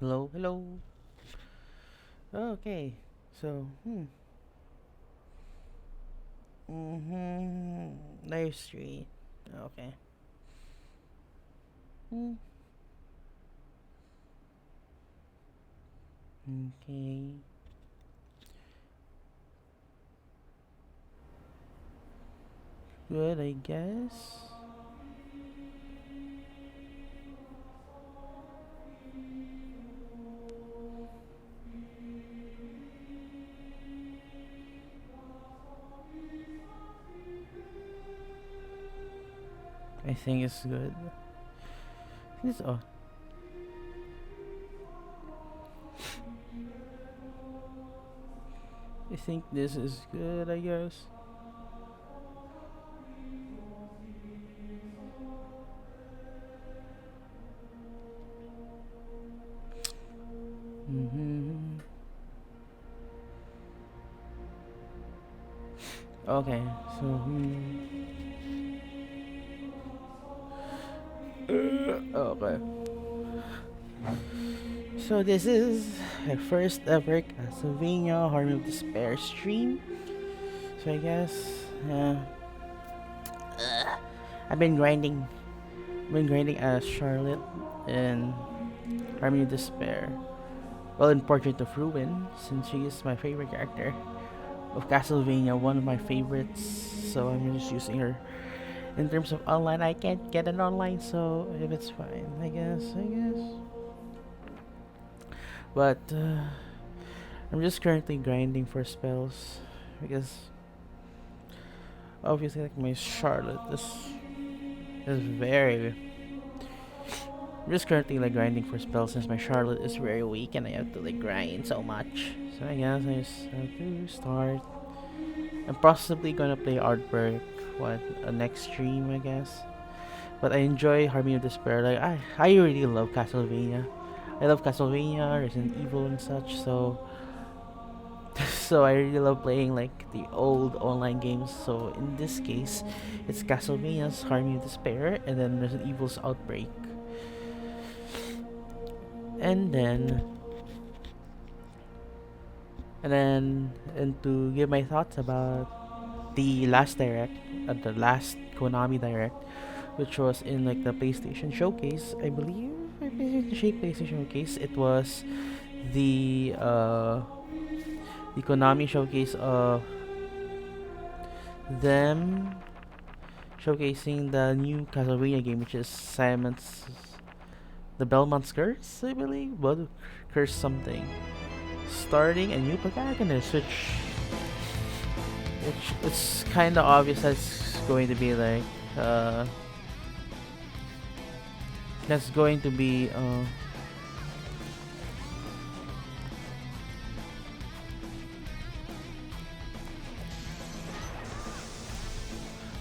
Hello, hello. Okay, so live stream. Okay. Hmm. Okay. Good, I guess. I think it's good. This I think this is good, I guess. Mm-hmm. Okay, so okay. So this is my first ever Castlevania Harmony of Despair stream. So I guess I've been grinding as Charlotte in Harmony of Despair. Well, in Portrait of Ruin, since she is my favorite character of Castlevania, one of my favorites. So I'm just using her. In terms of online, I can't get it online, so if it's fine, I guess. But I'm just currently grinding for spells because obviously, like my Charlotte is very. I'm just currently like grinding for spells since my Charlotte is very weak and I have to like grind so much. So I guess I just have to start. I'm possibly gonna play Artwork next stream, I guess. But I enjoy Harmony of Despair. Like I really love Castlevania. I love Castlevania, Resident Evil and such. So so I really love playing like the old online games. So in this case, it's Castlevania's Harmony of Despair and then Resident Evil's Outbreak. And then and to give my thoughts about the last direct, the last Konami direct, which was in like the PlayStation Showcase, I believe. PlayStation Showcase. It was the uh the Konami Showcase of them showcasing the new Castlevania game, which is Simon's the Belmont's Curse, I believe. Well, Curse something. Starting a new protagonist, which it's kind of obvious that's going to be like uh that's going to be oh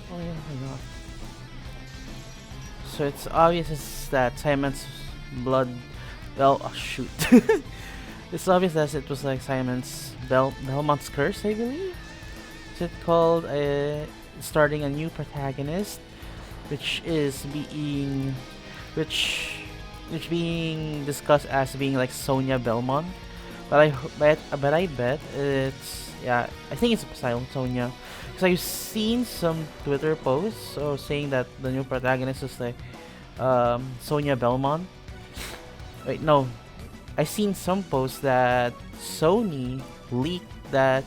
yeah, I forgot. So it's obvious that Simon's blood. Well, oh, shoot. It's obvious that it was like Simon's Belmont's Curse, I believe. Is it called starting a new protagonist, which is being which which being discussed as being like Sonia Belmont, but I bet it's yeah, I think it's Silent Sonia because I've seen some Twitter posts so saying that the new protagonist is like Sonia Belmont. Wait, no, I seen some posts that Sony leaked that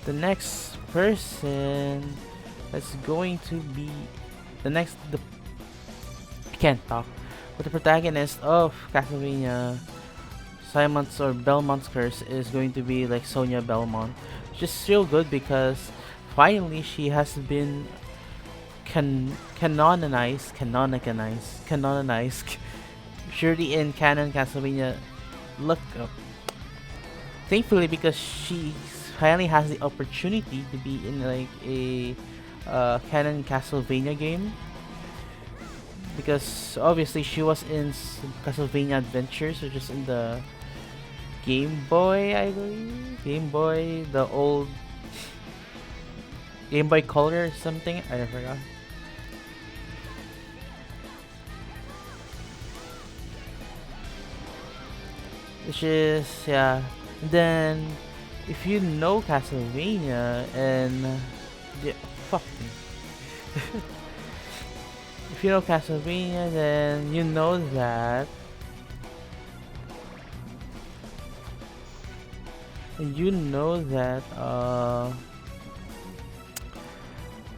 the next person that's going to be the I can't talk, but the protagonist of Castlevania Simon's or Belmont's Curse is going to be like Sonia Belmont, which is still good because finally she has been canonized surely in canon Castlevania. Look up. Thankfully, because she finally has the opportunity to be in like a canon Castlevania game. Because obviously she was in Castlevania Adventures, which is in the Game Boy, I believe. Game Boy, the old Game Boy Color or something. I forgot. which is yeah. And then if you know Castlevania and yeah, fuck me. If you know Castlevania, then you know that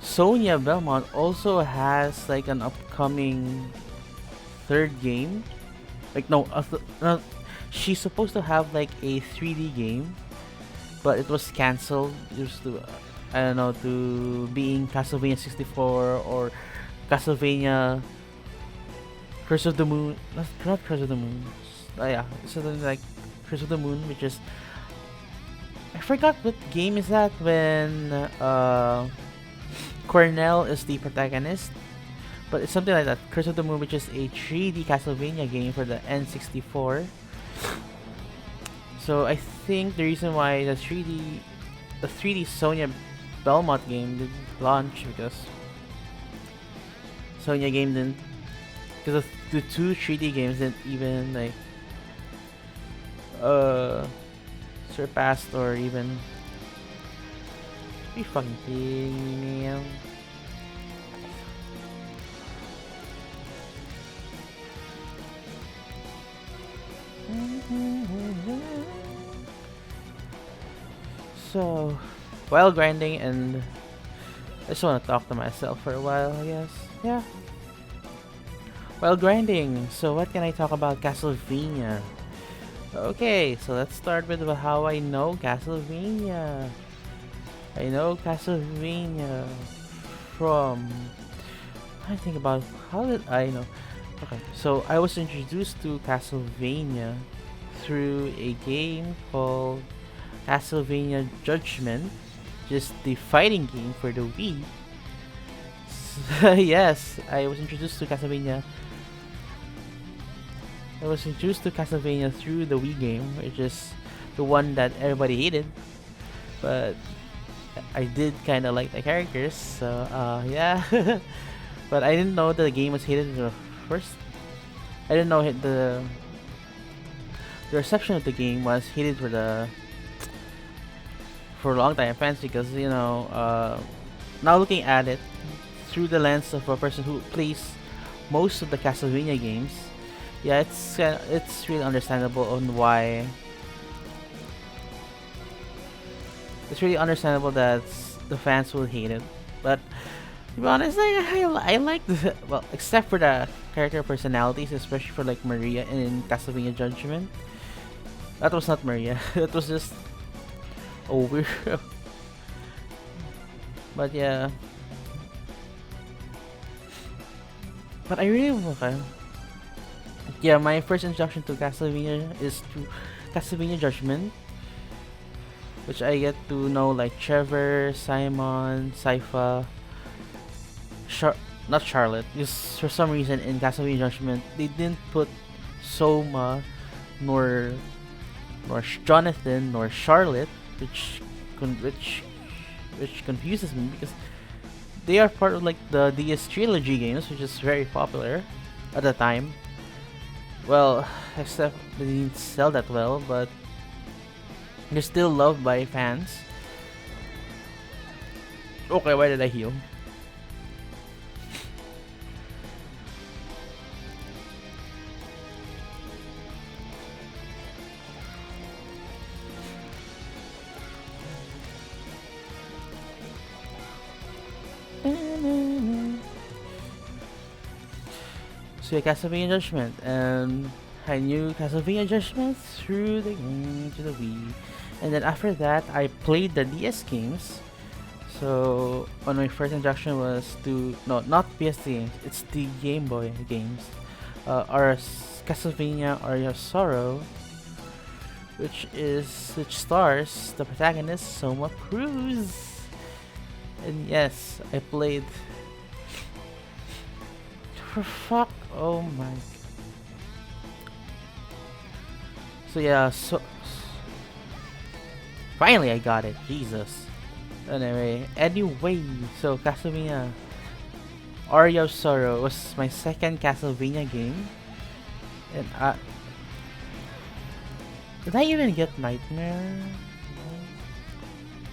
Sonia Belmont also has like an upcoming third game. Like no, no, she's supposed to have like a 3D game, but it was cancelled due to I don't know, to being Castlevania 64 or Castlevania Curse of the Moon. Not Curse of the Moon. Yeah, something like Curse of the Moon, which is I forgot what game is that when Cornell is the protagonist, but it's something like that. Curse of the Moon, which is a 3D Castlevania game for the N64. So I think the reason why the 3D Sonia Belmont game didn't launch because Sonia game didn't, because the two 3D games didn't even like surpassed or even be fucking kidding me, man. So, while grinding, and I just want to talk to myself for a while, I guess. Yeah. While grinding, so what can I talk about Castlevania? Okay, so let's start with how I know Castlevania. I know Castlevania from... I think about how did I know? Okay, so I was introduced to Castlevania through a game called Castlevania Judgment, just the fighting game for the Wii. So, yes, I was introduced to Castlevania. I was introduced to Castlevania through the Wii game, which is the one that everybody hated, but I did kind of like the characters, so yeah. But I didn't know that the game was hated in the first. I didn't know the reception of the game was hated for long time fans, because you know, now looking at it through the lens of a person who plays most of the Castlevania games, yeah, it's really understandable on why. It's really understandable that the fans will hate it, but to be honest, I like the, well, except for the character personalities, especially for like Maria in Castlevania Judgment. That was not Maria. That was just a weird. But yeah. But I really okay. Yeah, my first introduction to Castlevania is to Castlevania Judgment, which I get to know like Trevor, Simon, Sypha, not Charlotte. Because for some reason in Castlevania Judgment they didn't put Soma, nor Jonathan, nor Charlotte, which confuses me because they are part of like the DS trilogy games, which is very popular at the time. Well, except they didn't sell that well, but they're still loved by fans. Okay, why did I heal? So yeah, Castlevania Judgment, and I knew Castlevania Judgment through the game to the Wii, and then after that I played the DS games. So on my first introduction was to not PS games, it's the Game Boy games. Castlevania Aria of Sorrow, which stars the protagonist Soma Cruz. And yes, I played. For fuck, oh my. So yeah, finally I got it, Jesus. Anyway, so Castlevania Aria of Sorrow was my second Castlevania game, and Did I even get Nightmare?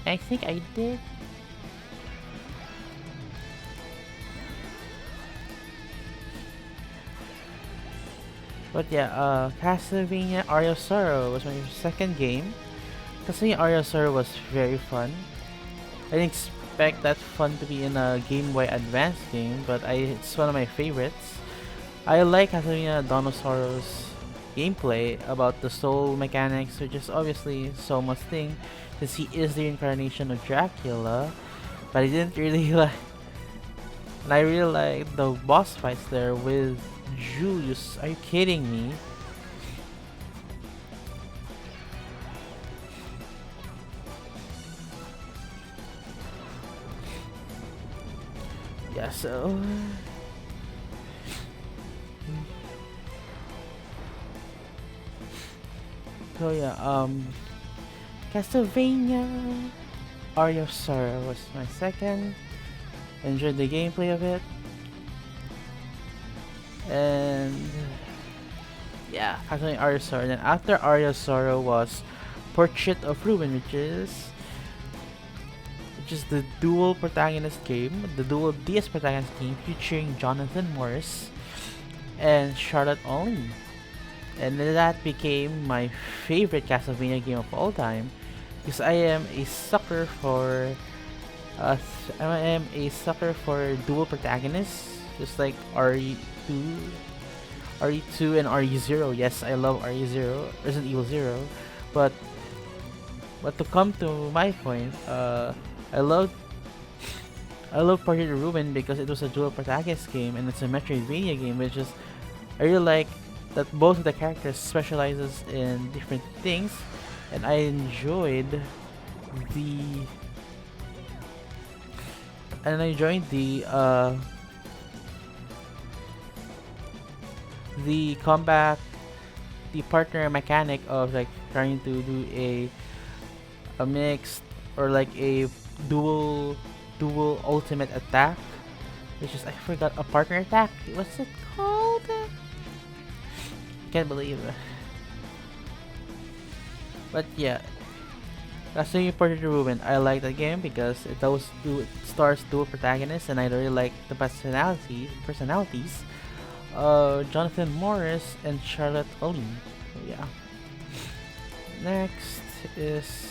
I think I did. But yeah, Castlevania Aria of Sorrow was my second game. Castlevania Aria of Sorrow was very fun. I didn't expect that fun to be in a Game Boy Advance game, but it's one of my favorites. I like Castlevania Dawn of Sorrow's gameplay about the soul mechanics, which is obviously Soma's thing, since he is the incarnation of Dracula. But I didn't really like, and I really like the boss fights there with Julius. Are you kidding me? Yeah, so yeah, Castlevania Aria of Sorrow was my second. Enjoyed the gameplay of it. And yeah, Castlevania Aria of Sorrow. Then after Aria of Sorrow was Portrait of Ruin, which is the dual protagonist game, the dual DS protagonist game featuring Jonathan Morris and Charlotte Olin. And that became my favorite Castlevania game of all time, because I am a sucker for dual protagonists, just like RE2 and RE0. Yes, I love RE0, Resident Evil 0, but to come to my point, I love Portrait of Ruin because it was a dual protagonist game and it's a Metroidvania game, which is I really like that both of the characters specializes in different things, and I enjoyed the combat, the partner mechanic of like trying to do a mixed or like a dual ultimate attack, which is I forgot, a partner attack. What's it called? Can't believe it. But yeah, Castlevania Portrait of Ruin, I like that game because it stars dual protagonists, and I really like the personalities Jonathan Morris and Charlotte Olin. So yeah. Next is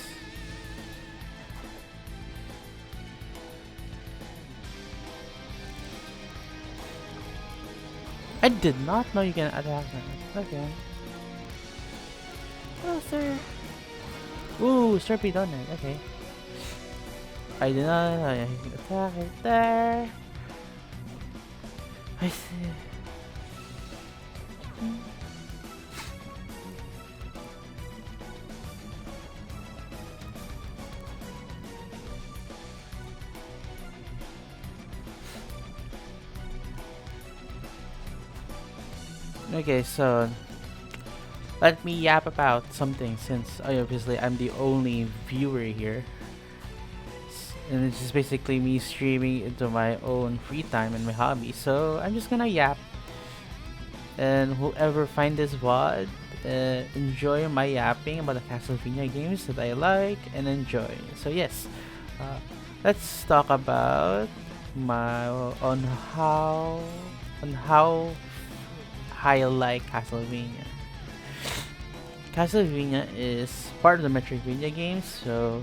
I did not know you can attack them. Okay. Oh, sir. Ooh, Slurpee Donut. Okay. I did not know you can attack it there. I see. Okay, so let me yap about something, since obviously I'm the only viewer here. And it's just basically me streaming into my own free time and my hobby. So I'm just gonna yap. And whoever find this VOD, enjoy my yapping about the Castlevania games that I like and enjoy. So yes, let's talk about on how I like Castlevania. Castlevania is part of the Metroidvania games, so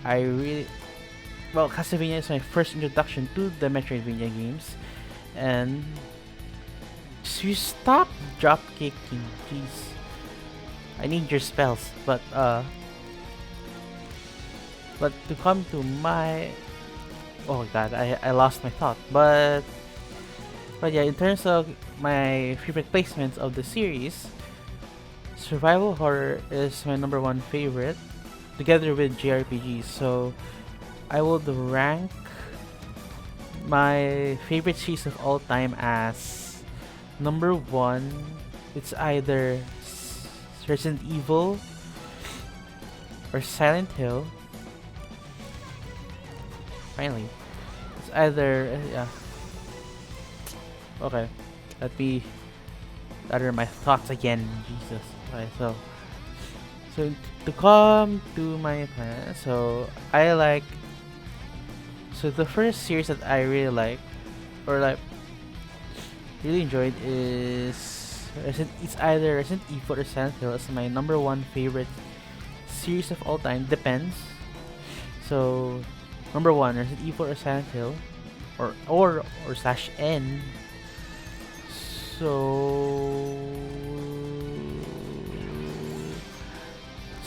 Castlevania is my first introduction to the Metroidvania games, and you stop drop kicking, jeez. I need your spells, but to come to my, oh god, I lost my thought, but yeah, in terms of my favorite placements of the series, survival horror is my #1 favorite, together with JRPGs. So I would rank my favorite series of all time as #1. It's either Resident Evil or Silent Hill. Finally, it's either yeah. Okay, let me utter my thoughts again. Jesus. Okay, So to come to my plan, so I like so the first series that I really like or like really enjoyed is it's either Resident Evil or Silent Hill as my number one favorite series of all time. Depends. So number one, Resident Evil or Silent Hill, or slash N. So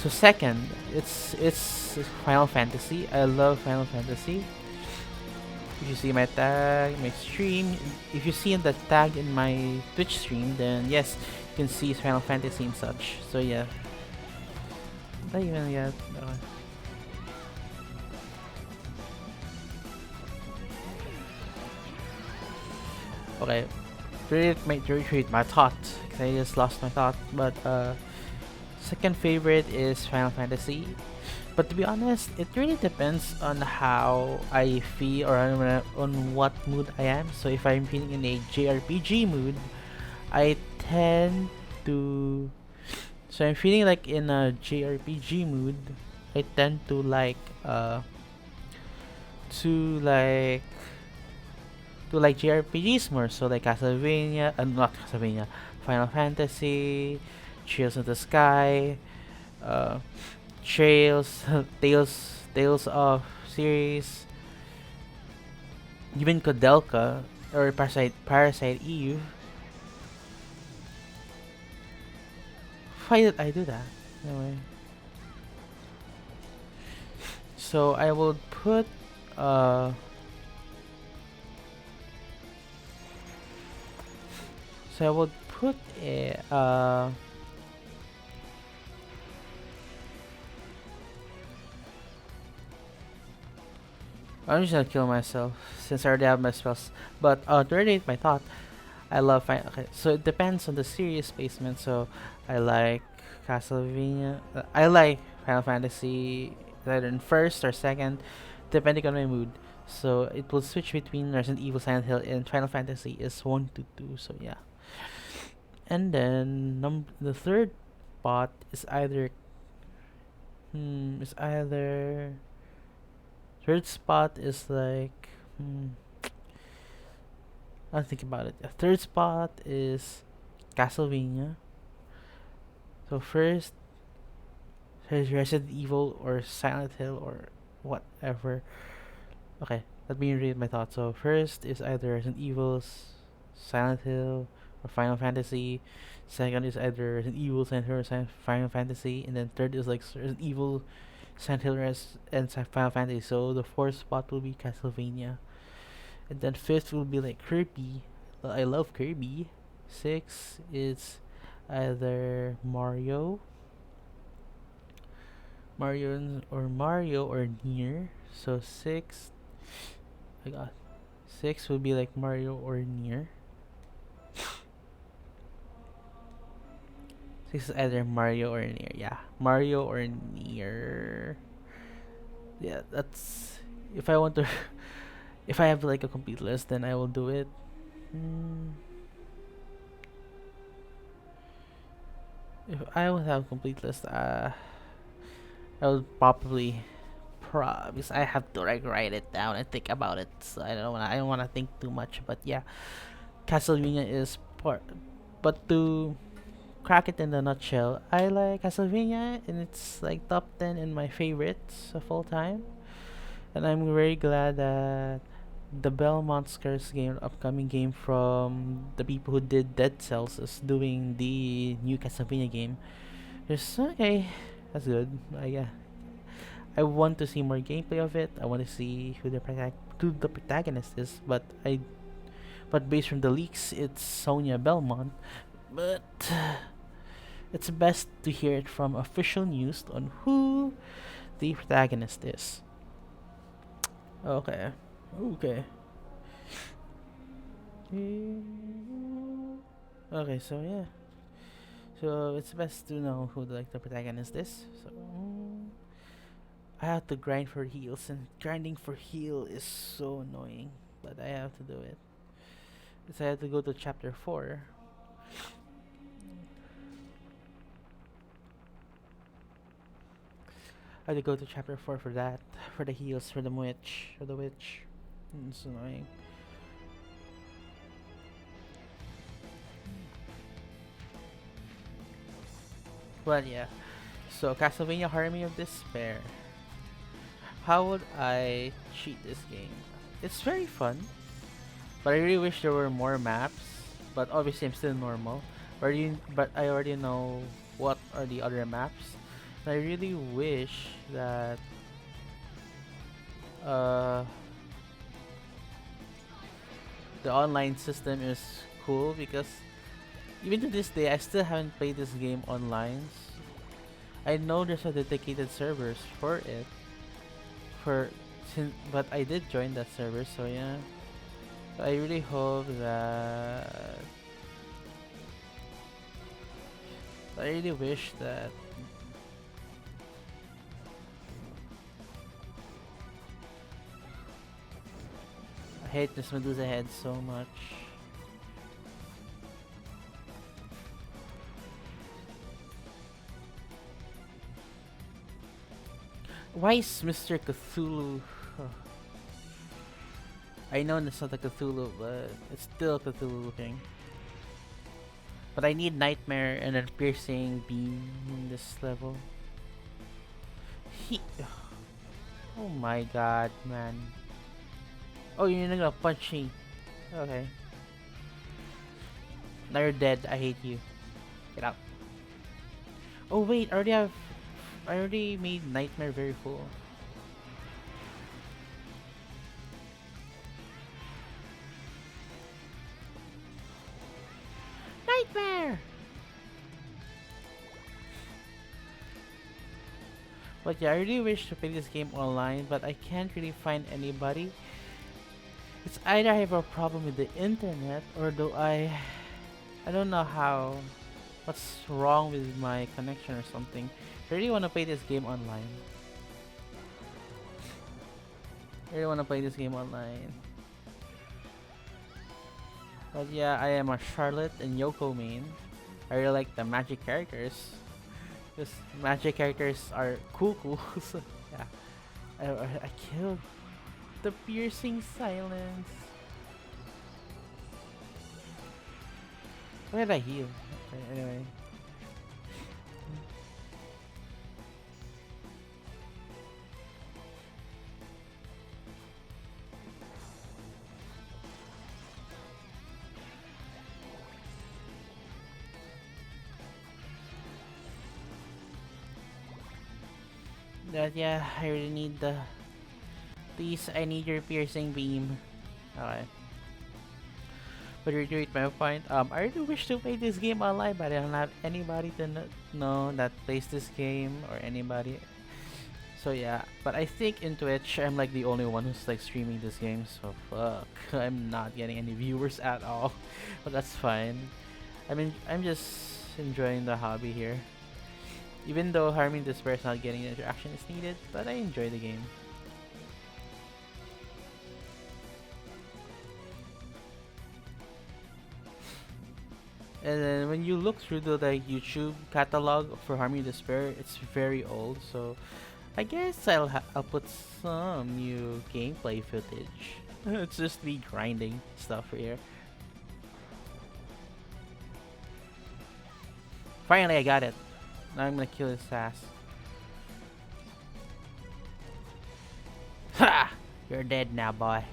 second, it's Final Fantasy. I love Final Fantasy. If you see my tag, my stream, if you see the tag in my Twitch stream, then yes, you can see Final Fantasy and such. So yeah, not even yet. Okay, reiterate my thought, 'cause I just lost my thought. But second favorite is Final Fantasy. But to be honest, it really depends on how I feel or on what mood I am. So if I'm feeling in a JRPG mood, I tend to. So I'm feeling like in a JRPG mood, I tend to like JRPGs more. So like Castlevania, not Castlevania, Final Fantasy, Trails of the Sky, uh, Trails, Tales of series, even Kodelka or Parasite Eve. Why did I do that? Anyway, so I will put uh. So I would put a I'm just gonna kill myself since I already have my spells. But to relate my thought, I love okay, so it depends on the series placement. So I like Castlevania. I like Final Fantasy either in first or second, depending on my mood. So it will switch between Resident Evil, Silent Hill, and Final Fantasy is 1 to 2. So yeah, and then the third spot is either is either third spot is like I'll think about it. A third spot is Castlevania. So first there's Resident Evil or Silent Hill or whatever. Okay, let me read my thoughts. So first is either Resident Evil, Silent Hill, or Final Fantasy. Second is either Resident Evil, Silent Hill, or Final Fantasy, and then third is like Resident Evil, Silent Hill, and Final Fantasy. So the fourth spot will be Castlevania, and then fifth will be like Kirby. I love Kirby. Six is either Mario or Nier. So six, I got six will be like Mario or Nier. Six is either Mario or Nier. Yeah, Mario or Nier. Yeah, that's if I want to. If I have like a complete list, then I will do it. Mm, if I would have a complete list, I would probably because I have to like write it down and think about it. So I don't wanna think too much. But yeah, Castlevania is part. But to crack it in a nutshell, I like Castlevania and it's like top 10 in my favorites of all time. And I'm very glad that the Belmont's Curse game, upcoming game from the people who did Dead Cells, is doing the new Castlevania game. Just okay, that's good. I want to see more gameplay of it. I want to see who the protagonist is. But based from the leaks, it's Sonia Belmont. But it's best to hear it from official news on who the protagonist is. Okay. Okay. Okay, so yeah. So it's best to know who the protagonist is. So I have to grind for heals, and grinding for heal is so annoying, but I have to do it. So I have to go to chapter 4. I had to go to chapter 4 for that. For the heals, for the witch. For the witch. It's annoying. But yeah. So, Castlevania Harmony of Despair. How would I cheat this game? It's very fun, but I really wish there were more maps. But obviously, I'm still normal. But I already know what are the other maps. And I really wish that uh, the online system is cool, because even to this day, I still haven't played this game online. I know there's a dedicated servers for it, but I did join that server, so yeah. I really hope that I really wish that I hate this Medusa head so much. Why is Mr. Cthulhu? I know it's not a Cthulhu, but it's still Cthulhu looking. But I need Nightmare and a piercing beam in this level. Oh my god, man. Oh, you're not gonna punch me. Okay. Now you're dead. I hate you. Get out. Oh wait, I already made Nightmare very full. Nightmare! But yeah, I really wish to play this game online, but I can't really find anybody. It's either I have a problem with the internet, or do I don't know what's wrong with my connection or something. I really want to play this game online. I really want to play this game online. But yeah, I am a Charlotte and Yoko main. I really like the magic characters. Because magic characters are cool. So yeah, I killed the piercing silence. Where did I heal? Okay, anyway. Yeah, I really need the. Please, I need your piercing beam. Okay. But to reiterate my point, I really wish to play this game online, but I don't have anybody to know that plays this game, or anybody. So yeah, but I think in Twitch, I'm like the only one who's like streaming this game, so fuck. I'm not getting any viewers at all, but that's fine. I mean, I'm just enjoying the hobby here. Even though Harming Despair is not getting the interaction is needed, but I enjoy the game. And then when you look through the like YouTube catalog for Harmony Despair, it's very old. So I guess I'll put some new gameplay footage. It's just me grinding stuff here. Finally, I got it. Now I'm gonna kill his ass. Ha! You're dead now, boy.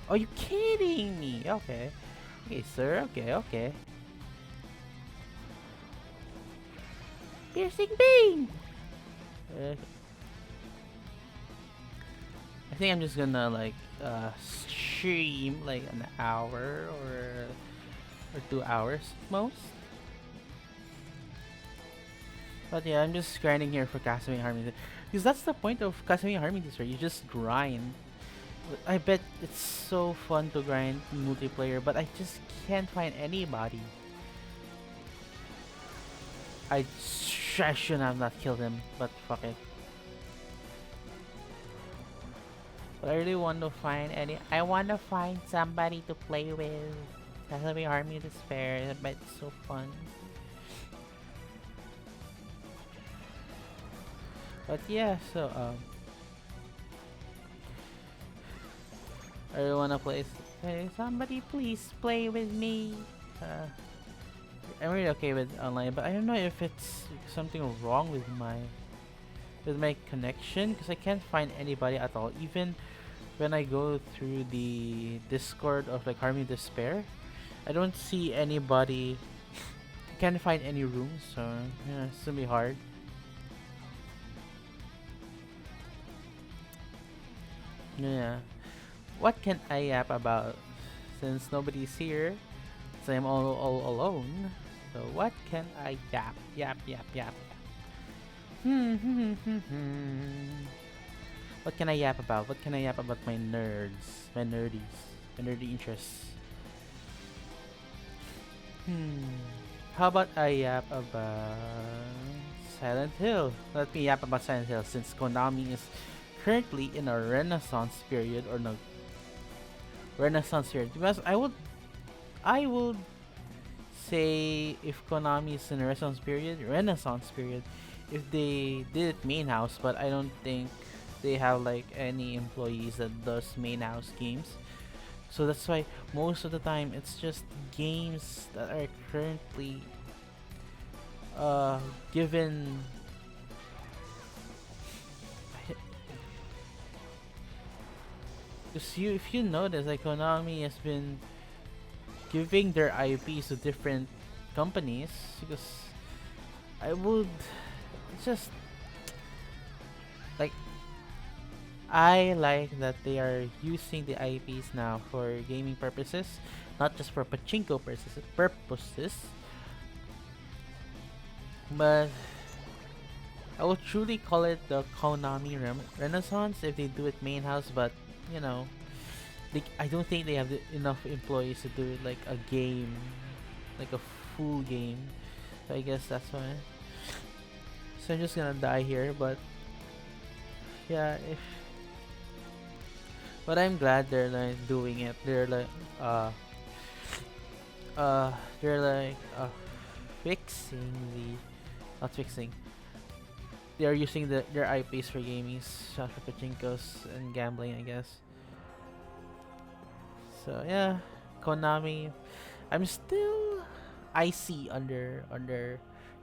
Are you kidding me? Okay. Okay, sir. Okay. Piercing beam! I think I'm just gonna like stream like an hour or 2 hours most. But yeah, I'm just grinding here for Castlevania Harmony, because that's the point of Castlevania Harmony this, right? You just grind. I bet it's so fun to grind multiplayer, but I just can't find anybody. I should have not killed him, but fuck it. But I really want to find I want to find somebody to play with. Castlevania Army of Despair. I bet it's so fun. But yeah, so I wanna play. Hey, somebody please play with me. Uh, I'm really okay with online, but I don't know if it's something wrong with my connection because I can't find anybody at all. Even when I go through the Discord of like Army of Despair, I don't see anybody. I can't find any rooms, so yeah, it's gonna be hard. Yeah. What can I yap about? Since nobody's here, so I'm all alone. So what can I yap? Yap, yap, yap, yap. What can I yap about? What can I yap about my nerds? My nerdies? My nerdy interests? How about I yap about Silent Hill? Let me yap about Silent Hill since Konami is currently in a renaissance period or no renaissance period because I would say if Konami is in a renaissance period if they did it main house, but I don't think they have like any employees that does main house games. So that's why most of the time it's just games that are currently given. Because if you notice, like Konami has been giving their IPs to different companies. Because I would just like I like that they are using the IPs now for gaming purposes, not just for pachinko purposes. But I would truly call it the Konami Renaissance if they do it main house. But you know, I don't think they have enough employees to do it like a game, like a full game. So I guess that's why. So I'm just gonna die here, but yeah, if but I'm glad they're like doing it. They're like fixing the not fixing. They're using their IPs for gaming, not for pachinkos and gambling, I guess. So yeah, Konami. I'm still icy under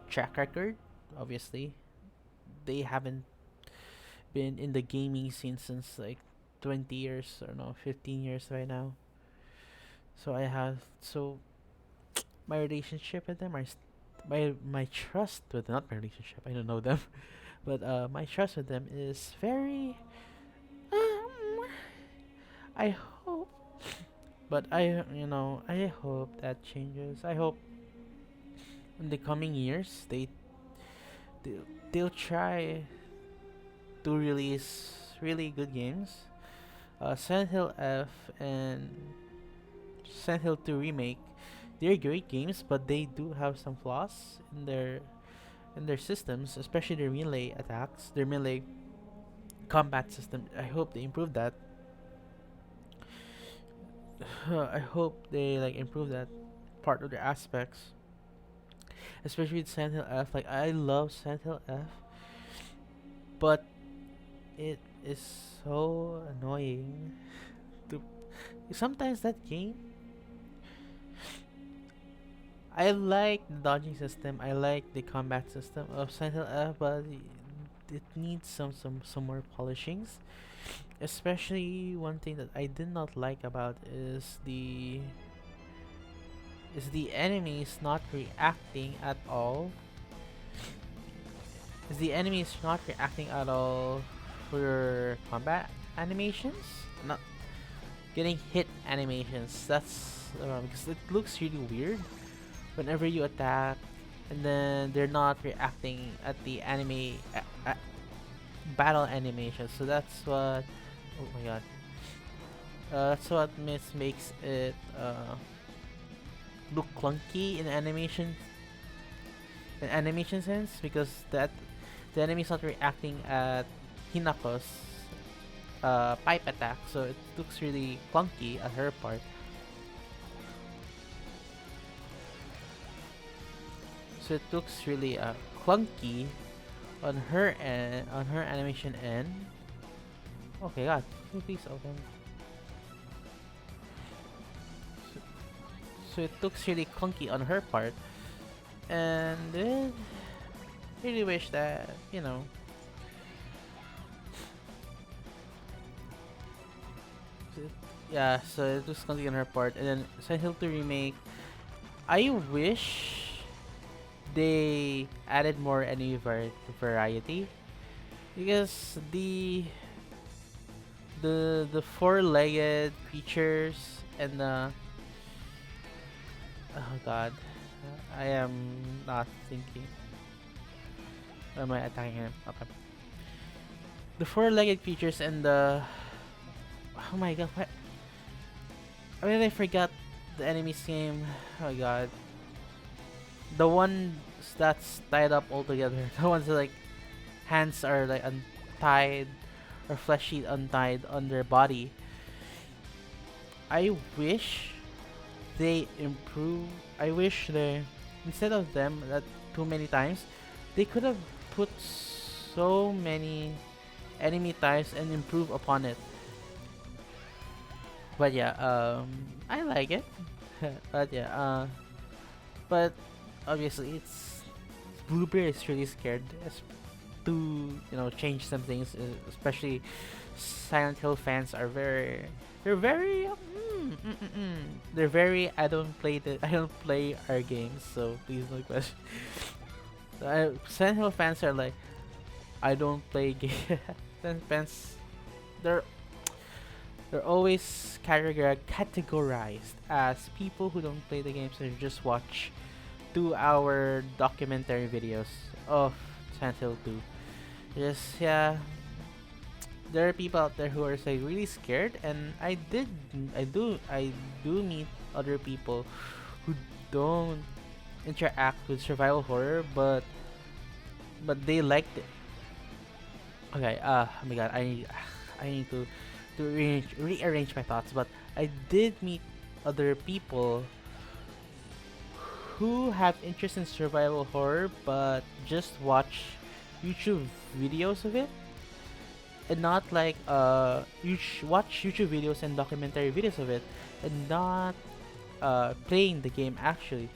track record. Obviously, they haven't been in the gaming scene since like 20 years or no 15 years right now. So I have so my relationship with them are my trust with not my relationship. I don't know them, but my trust with them is very. Um, I hope, but I hope that changes. I hope in the coming years they'll, they'll try to release really good games. Silent Hill F and Silent Hill 2 remake, they're great games, but they do have some flaws in their systems, especially their melee attacks, their melee combat system. I hope they improve that. I hope they like improve that part of their aspects, especially with Silent Hill F. Like I love Silent Hill F, but it is so annoying to sometimes that game. I like the dodging system. I like the combat system of Silent Hill F, but it needs some more polishings. Especially one thing that I did not like about is the enemies not reacting at all. Is the enemies not reacting at all for combat animations? Not getting hit animations. That's because it looks really weird whenever you attack, and then they're not reacting at the anime battle animation. So that's what. Oh my god. That's what makes it look clunky in animation sense because the enemy is not reacting at Hinako's pipe attack, so it looks really clunky at her part. So it looks really clunky on her end, on her animation end. Okay, God, can you please open? So, so it looks really clunky on her part, and really wish that, you know. So yeah, so it looks clunky on her part, and then Silent Hill 2 remake. I wish they added more enemy variety, because the four-legged creatures and the, oh God, I am not thinking. Why am I attacking him? Okay. The four-legged creatures and the, oh my God, what? I mean, I forgot the enemy's name. Oh my God, the one that's tied up all together. The ones that like hands are like untied or fleshy untied on their body. I wish they improve. I wish they, instead of them that too many times, they could have put so many enemy types and improve upon it. But yeah, I like it. But yeah, but obviously it's Blueberry is really scared to, you know, change some things. Especially Silent Hill fans are very, they're very they're very, I don't play our games, so please no question. Silent Hill fans are like, I don't play game. Fans, they're they're always categorized as people who don't play the games and just watch 2-hour documentary videos of Silent Hill 2. Just, yeah, there are people out there who are like really scared, and I do meet other people who don't interact with survival horror, but they liked it. Okay, oh my God, I need to rearrange my thoughts, but I did meet other people who have interest in survival horror but just watch YouTube videos of it, and not like watch YouTube videos and documentary videos of it, and not playing the game actually,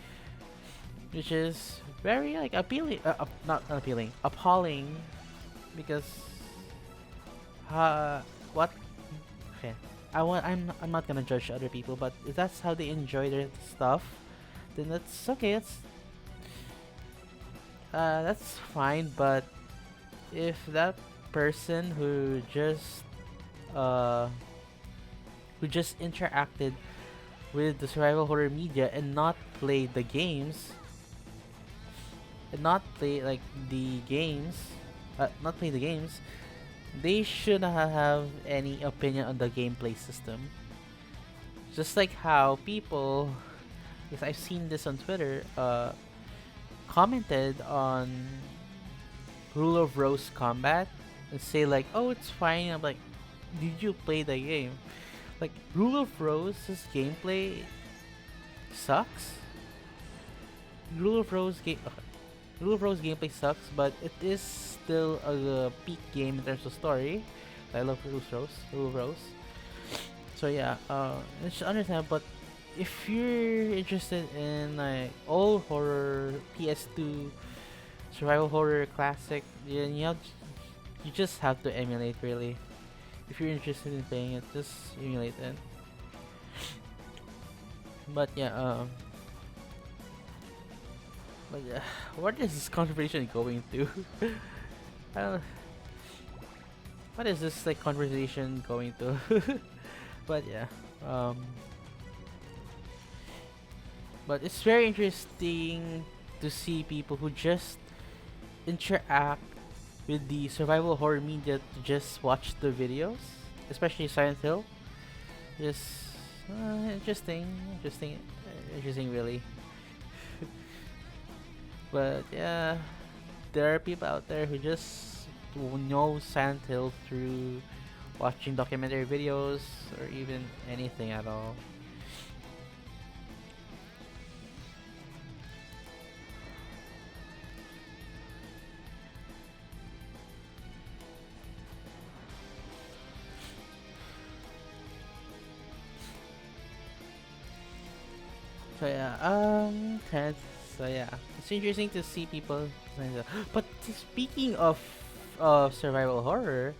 which is very like appealing, not appealing, appalling, because what, okay, I'm not gonna judge other people, but if that's how they enjoy their stuff, then that's okay. That's fine. But if that person uh who just interacted with the survival horror media and not play the games, and not play like the games, not play the games, they should not have any opinion on the gameplay system. Just like how people, because I've seen this on Twitter, commented on Rule of Rose combat and say like, "Oh, it's fine." I'm like, "Did you play the game?" Like, Rule of Rose's gameplay sucks. Rule of Rose game, Rule of Rose gameplay sucks, but it is still a peak game in terms of story. I love Rule of Rose. So yeah, it's understandable. But if you're interested in like old horror, PS2 survival horror classic, then you just have to emulate really. If you're interested in playing it, just emulate it. But yeah, what is this conversation going to? I don't. What is this like conversation going to? But yeah, but it's very interesting to see people who just interact with the survival horror media to just watch the videos, especially Silent Hill. Just interesting, really. But yeah, there are people out there who just know Silent Hill through watching documentary videos or even anything at all. So yeah, so yeah, it's interesting to see people. But speaking of survival horror,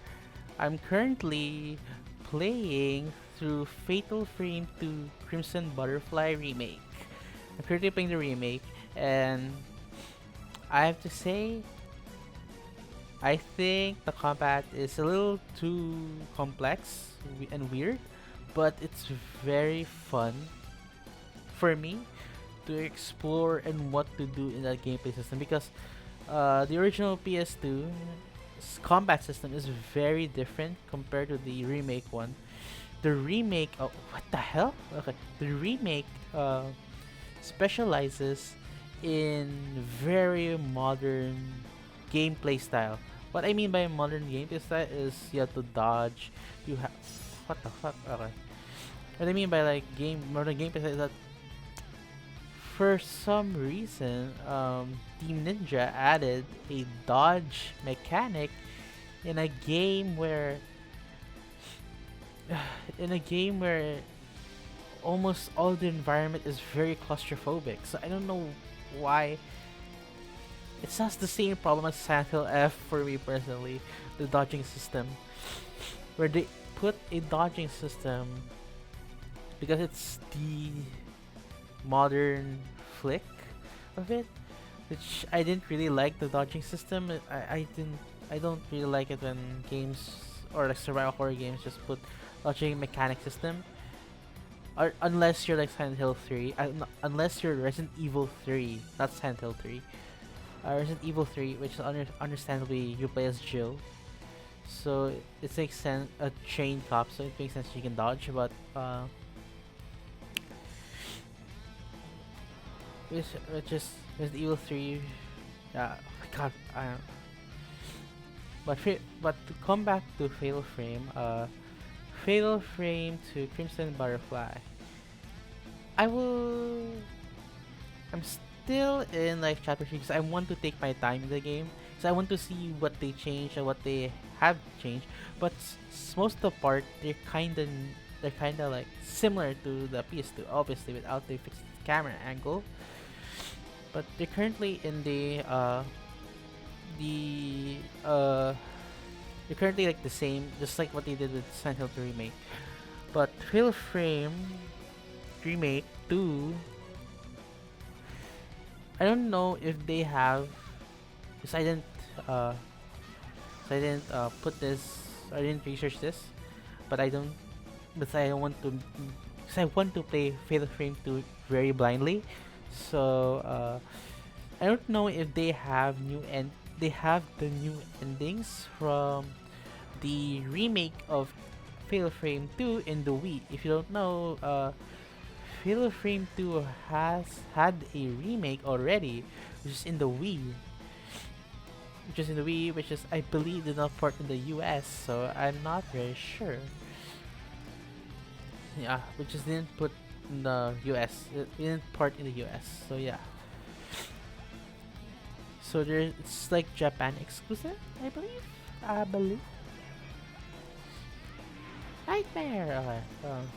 I'm currently playing through Fatal Frame 2 Crimson Butterfly remake. I'm currently playing the remake, and I have to say, I think the combat is a little too complex and weird, but it's very fun for me to explore and what to do in that gameplay system because the original PS2 combat system is very different compared to the remake one. The remake, oh, what the hell? Okay, the remake specializes in very modern gameplay style. What I mean by modern gameplay style is you have to dodge. You have what the fuck? Okay. What I mean by like modern gameplay style is that for some reason, Team Ninja added a dodge mechanic in a game where in a game where almost all the environment is very claustrophobic. So I don't know why. It's not the same problem as Silent Hill F for me personally, the dodging system, where they put a dodging system because it's the modern flick of it, which I didn't really like the dodging system. I don't really like it when games or like survival horror games just put dodging mechanic system. Or unless you're like Silent Hill 3, unless you're Resident Evil 3, not Silent Hill 3. Resident Evil 3, which is understandably you play as Jill, so it makes sense. A chain cop, so it makes sense you can dodge, but which is Resident Evil 3. Yeah, oh my God, I don't. But to come back to Fatal Frame to Crimson Butterfly. I will. I'm still in like chapter 3 because I want to take my time in the game. So I want to see what they changed and what they have changed. But most of the part they're kinda like similar to the PS2, obviously without the fixed camera angle. But they're currently in the they're currently like the same, just like what they did with Silent Hill 2 remake. But Fatal Frame remake 2, I don't know if they have, because uh, I didn't put this, I didn't research this, but I don't, but I don't want to, because I want to play Fatal Frame 2 very blindly. So I don't know if they have they have the new endings from the remake of Fatal Frame 2 in the Wii. If you don't know, Fatal Frame 2 has had a remake already, which is in the Wii. Which is I believe did not port in the US, so I'm not very sure. Yeah, which is didn't put in the US. It didn't port in the US, so yeah. So it's like Japan exclusive, I believe. I believe. Nightmare. Okay.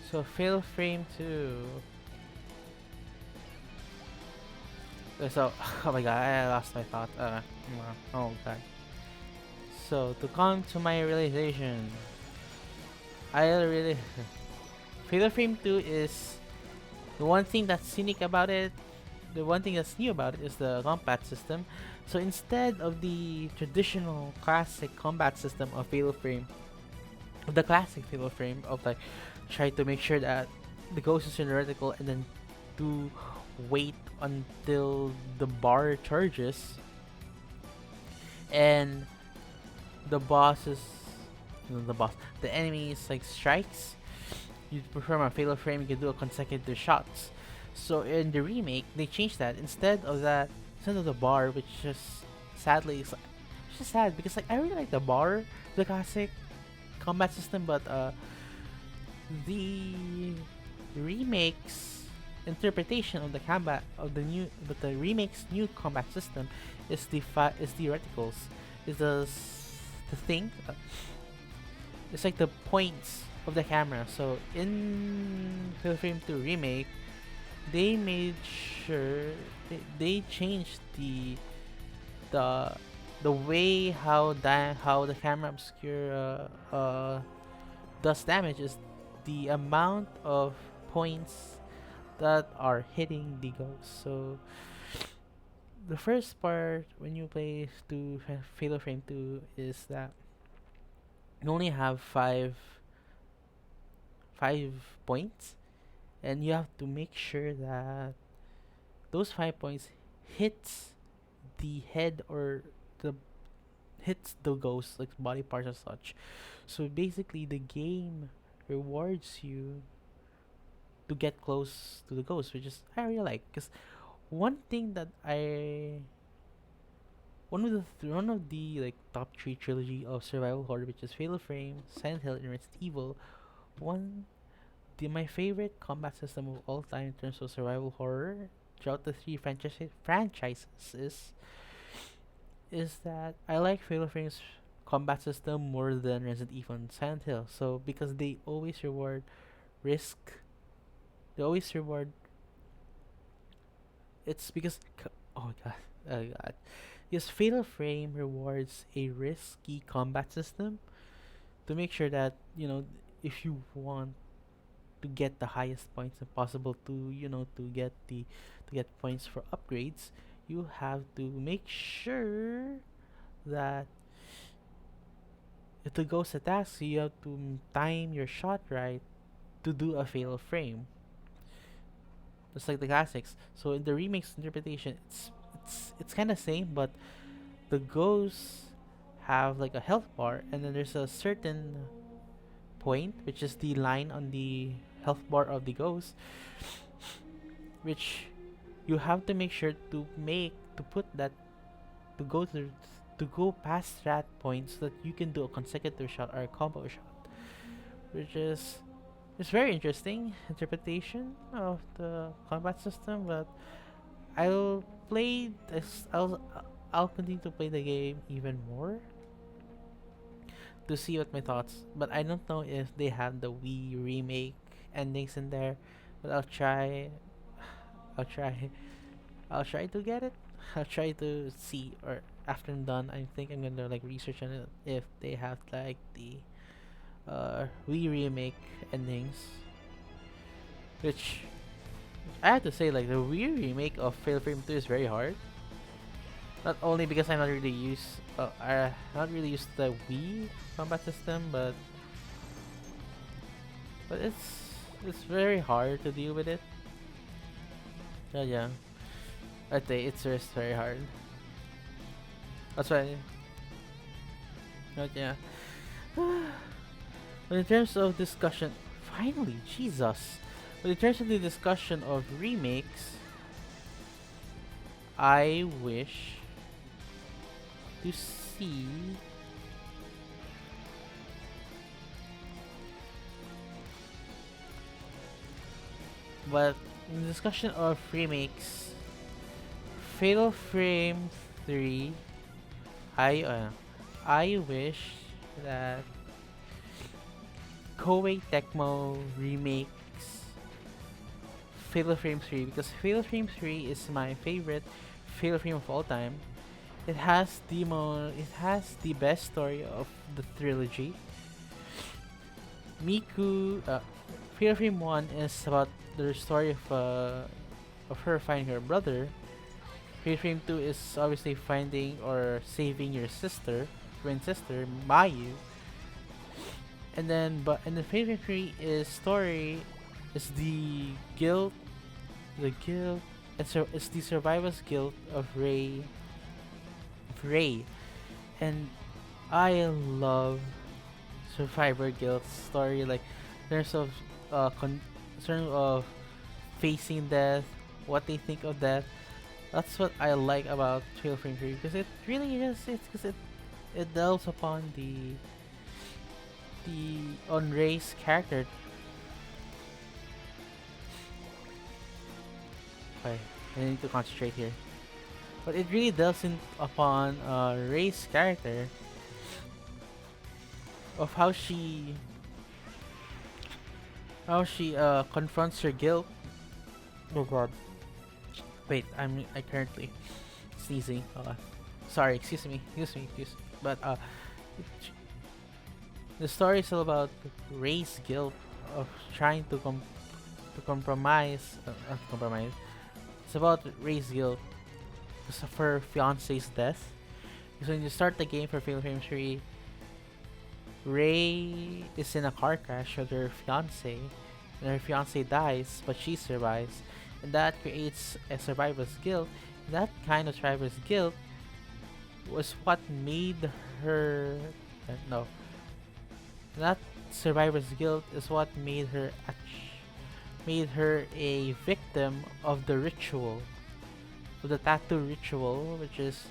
So Fatal Frame 2. So oh my god, I lost my thought. Oh god. So to come to my realization, I really Fatal Frame 2 is the one thing that's scenic about it. The one thing that's new about it is the combat system. So instead of the traditional classic combat system of Fatal Frame, the classic Fatal Frame of like try to make sure that the ghost is in vertical and then to wait until the bar charges and the the enemies like strikes. You perform a Fatal Frame, you can do a consecutive shots. So in the remake, they changed that. Instead of the bar, which just sadly it's just sad because like I really like the bar, the classic combat system, but the remake's interpretation of the combat of the remake's new combat system is is the reticles, is the thing. It's like the points of the camera. So in Fatal Frame 2 remake, they made sure they changed the the way how the camera obscure does damage is the amount of points that are hitting the ghost. So the first part when you play to Fatal Frame 2 is that you only have five points, and you have to make sure that those 5 points hits the head or the hits the ghost like body parts and such. So basically the game rewards you to get close to the ghost, which is I really like. Because one thing that I one of the like top three trilogy of survival horror, which is Fatal Frame, Silent Hill, and Resident Evil. One my favorite combat system of all time in terms of survival horror throughout the three franchises is that I like Fatal Frame's combat system more than Resident Evil and Silent Hill. So because they always reward risk, they always reward. It's because oh my god, oh god, because Fatal Frame rewards a risky combat system to make sure that if you want to get the highest points possible to to get points for upgrades, you have to make sure that if the ghost attacks you, you have to time your shot right to do a fatal frame. Just like the classics. So in the remake's interpretation, it's kind of same, but the ghosts have like a health bar, and then there's a certain point, which is the line on the health bar of the ghost, which you have to make sure to put that to go past that point so that you can do a consecutive shot or a combo shot, which is it's very interesting interpretation of the combat system. But I'll play this. I'll continue to play the game even more to see what my thoughts. But I don't know if they have the Wii remake endings in there. But I'll try. I'll try. I'll try to get it. I'll try to see, or after I'm done, I think I'm gonna like research on it if they have like the Wii remake endings. Which I have to say, like the Wii remake of Fatal Frame 2 is very hard. Not only because I'm not really used to the Wii combat system, but it's very hard to deal with it. Yeah, I'd say it's just very hard. That's why. But yeah. But in terms of discussion, finally, Jesus. But in terms of the discussion of remakes, I wish to see but in the discussion of remakes, Fatal Frame 3, I wish that Koei Tecmo remakes Fatal Frame 3, because Fatal Frame 3 is my favorite Fatal Frame of all time. It has the best story of the trilogy. Fatal Frame 1 is about the story of her finding her brother. Fatal Frame 2 is obviously finding or saving your twin sister, Mayu. And the Fatal Frame 3 is story is the guilt, it's the survivor's guilt of Ray, and I love survivor guilt story, like in terms of concern of facing death, what they think of death. That's what I like about Fatal Frame 3, because it really is it delves upon on Ray's character. Okay, I need to concentrate here. But it really delves in upon Ray's character of how she How she confronts her guilt. Oh god. Wait, I currently sneezing. Sorry, excuse me. But the story is all about Ray's guilt of trying to compromise. Not compromise. It's about Ray's guilt because of her fiance's death. Because when you start the game for Fatal Frame 3, Ray is in a car crash with her fiance, and her fiance dies, but she survives, and that creates a survivor's guilt. That kind of survivor's guilt was what made her. No, that survivor's guilt is what made her a victim of the ritual, of the tattoo ritual, which is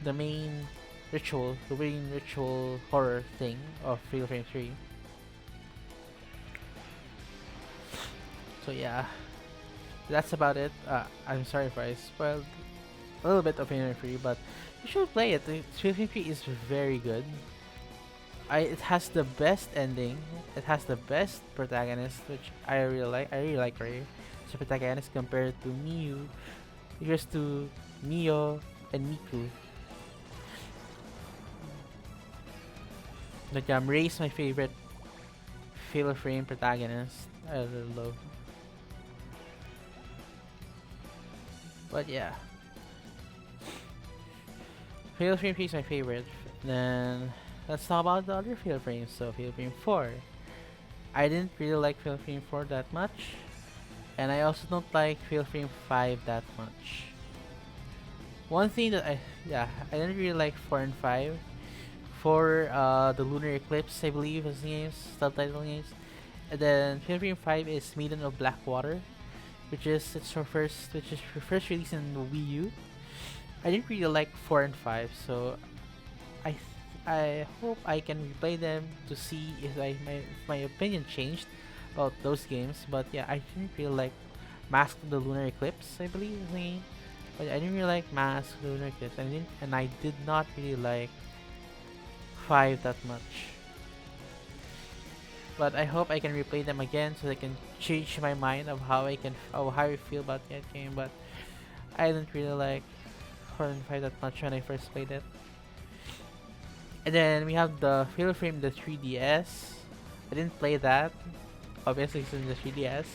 the main the main ritual horror thing of Fatal Frame 3. So yeah, that's about it. I'm sorry if I spoiled a little bit of Fatal Frame 3, but you should play it. Fatal Frame 3 is very good. It has the best ending. It has the best protagonist, which I really like. I really like Ray as a protagonist compared to Miyu. Here's to Mio and Miku. Like Ray's my favorite Fatal Frame protagonist. I really love. But yeah, Fatal Frame 3 is my favorite. Then let's talk about the other Fatal Frames. So Fatal Frame 4. I didn't really like Fatal Frame 4 that much. And I also don't like Fatal Frame 5 that much. One thing that I didn't really like 4 and 5. For the Lunar Eclipse, I believe is the name's subtitle names. And then Fatal Frame 5 is Maiden of Blackwater, which is her first release in the Wii U. I didn't really like 4 and 5, so I hope I can replay them to see if my opinion changed about those games. But yeah, I didn't really like Mask of the Lunar Eclipse, I believe is the name. But I didn't really like Mask of the Lunar Eclipse, and I did not really like 5 that much. But I hope I can replay them again so I can change my mind of how I feel about that game. But I didn't really like 4 and 5 that much when I first played it. And then we have the Fatal Frame the 3DS. I didn't play that. Obviously it's in the 3DS.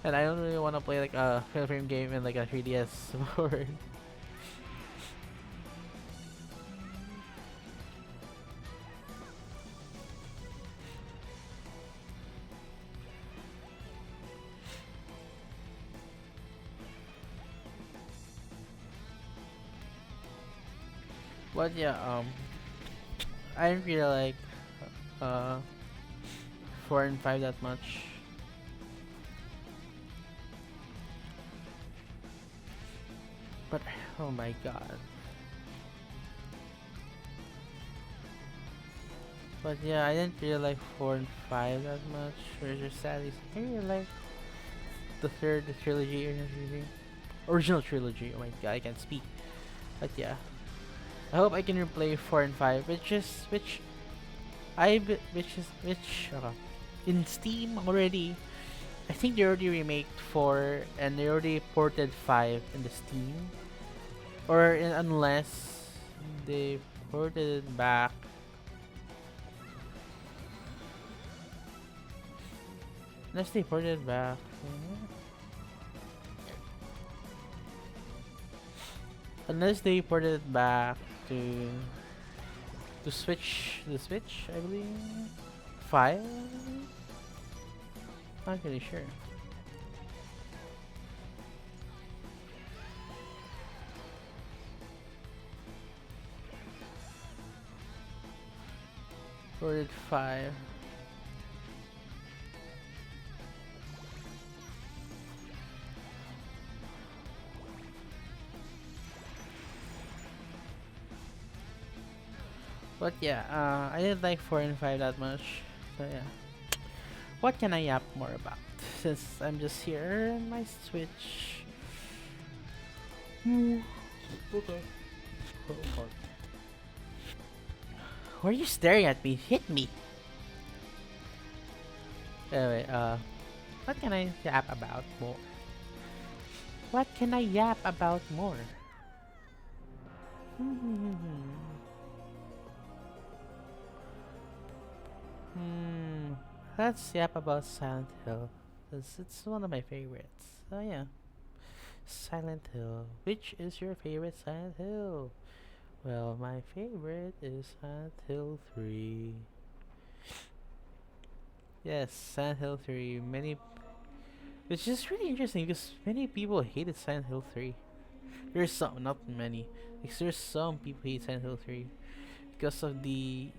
And I don't really want to play like a Fatal Frame game in like a 3DS board. But yeah, I didn't really like uh 4 and 5 that much. But oh my god. But yeah, I didn't really like 4 and 5 that much. Which is sadly, I really like the original trilogy. Oh my god, I can't speak. But yeah, I hope I can replay 4 and 5, in Steam already. I think they already remade 4 and they already ported 5 in the Steam. Unless they ported it back. Unless they ported it back. Unless they ported it back to Switch, the Switch, I believe. 5? Not really sure. Ported 5. But yeah, I didn't like 4 and 5 that much. So yeah. What can I yap more about? Since I'm just here on my Switch. Okay. Why are you staring at me? Hit me! Anyway, what can I yap about more? What can I yap about more? Hmm. Let's yap about Silent Hill. It's one of my favorites. Oh yeah, Silent Hill. Which is your favorite Silent Hill? Well, my favorite is Silent Hill 3. Yes, Silent Hill 3. It's just really interesting because many people hated Silent Hill 3. There's some, not many. Like, there's some people hate Silent Hill 3 because of the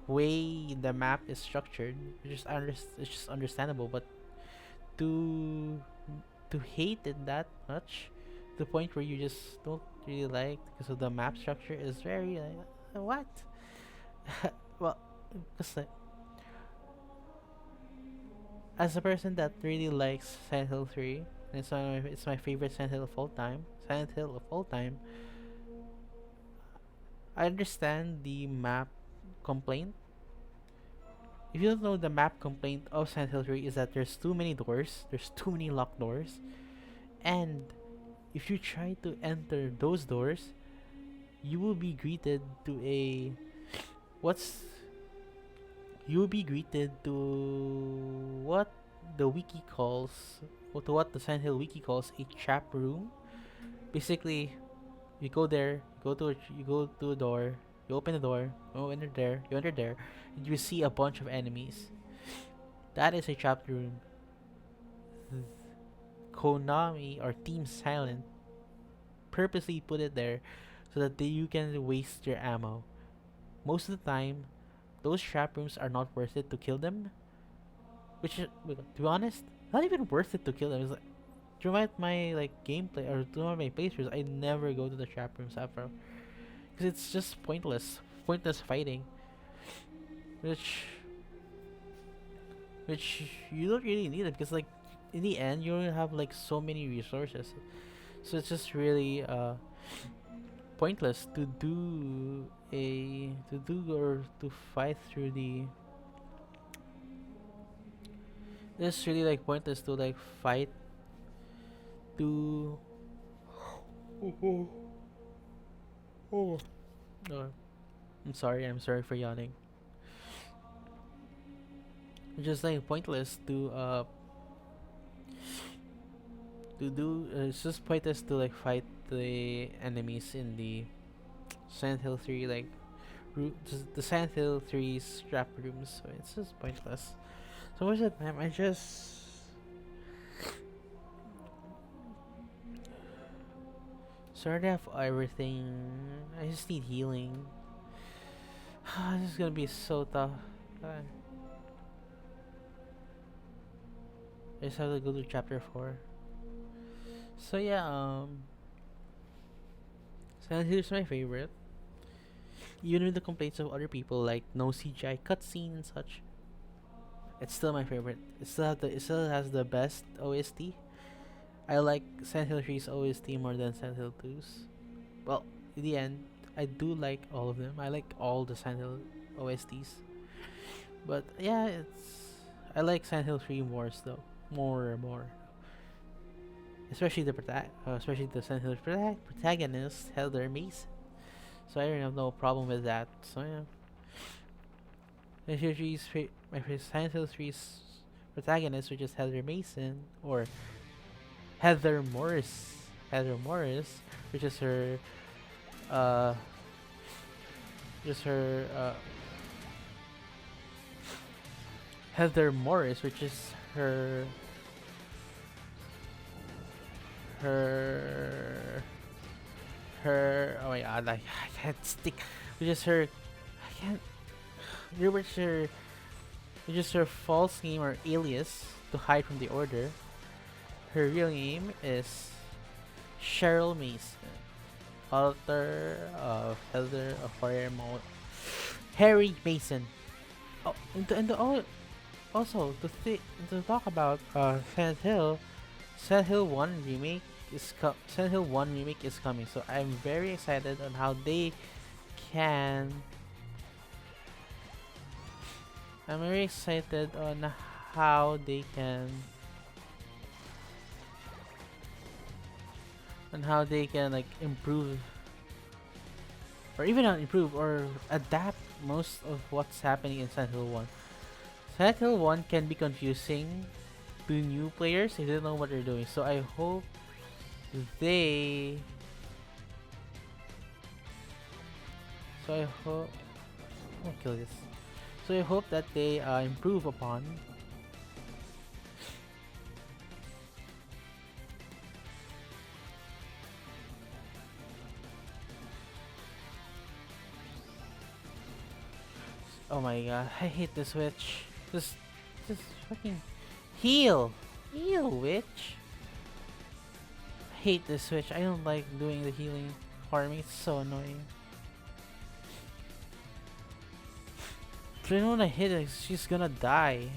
way the map is structured. It's just understandable, but to to hate it that much, the point where you just don't really like because of the map structure is very like what? Well, because like, as a person that really likes Silent Hill 3, and it's my favorite Silent Hill of all time. Silent Hill of all time. I understand the map complaint. If you don't know, the map complaint of Silent Hill 3 is that there's too many doors, there's too many locked doors, and if you try to enter those doors, you will be greeted to a what's you will be greeted to what the wiki calls or to what the Silent Hill wiki calls a trap room. Basically, you go there, you go to a door, you open the door, you enter there, and you see a bunch of enemies. That is a trap room. Konami or Team Silent purposely put it there so that you can waste your ammo. Most of the time, those trap rooms are not worth it to kill them. Which, to be honest, not even worth it to kill them. It's like, throughout my like gameplay or throughout my playthroughs, I never go to the trap rooms ever because it's just pointless fighting, which you don't really need it because like in the end you only have like so many resources, so it's just really pointless to do or to fight through the. It's really like pointless to like fight to. Oh. Oh, I'm sorry for yawning. It's just like pointless to do. It's just pointless to like fight the enemies in the Silent Hill 3 like just the Silent Hill 3's trap rooms. So it's just pointless. So most of the time, I just sort of everything. I just need healing. This is gonna be so tough. I just have to go to chapter 4. So yeah, Silent Hill is my favorite. Even with the complaints of other people like no CGI cutscene and such, it's still my favorite. It still has the best OST. I like Silent Hill 3's OST more than Silent Hill 2's. Well, in the end, I do like all of them. I like all the Silent Hill OSTs. But yeah, I like Silent Hill 3 more though. More. Especially especially the Silent Hill protagonist, Heather Mason. So I don't have no problem with that. So yeah. My Silent Hill 3's protagonist, which is Heather Mason, or Heather Morris. Heather Morris, which is her, uh, just her, Heather Morris, which is her, oh my god, like, I can't stick, which is her, I can't, which is her false name or alias to hide from the order. Her real name is Cheryl Mason, author of Heather of Harry Mason. Oh, also to talk about Silent Hill 1 remake Silent Hill 1 remake is coming. So I'm very excited on how they can. I'm very excited on how they can like improve, or even not improve, or adapt most of what's happening in Silent Hill 1. Silent Hill 1 can be confusing to new players if they don't know what they're doing. So I hope they so I hope I'll kill this. So I hope that they improve upon. Oh my god, I hate this witch. Just fucking heal, witch. I hate this witch. I don't like doing the healing farming. It's so annoying. But when I hit her, she's gonna die.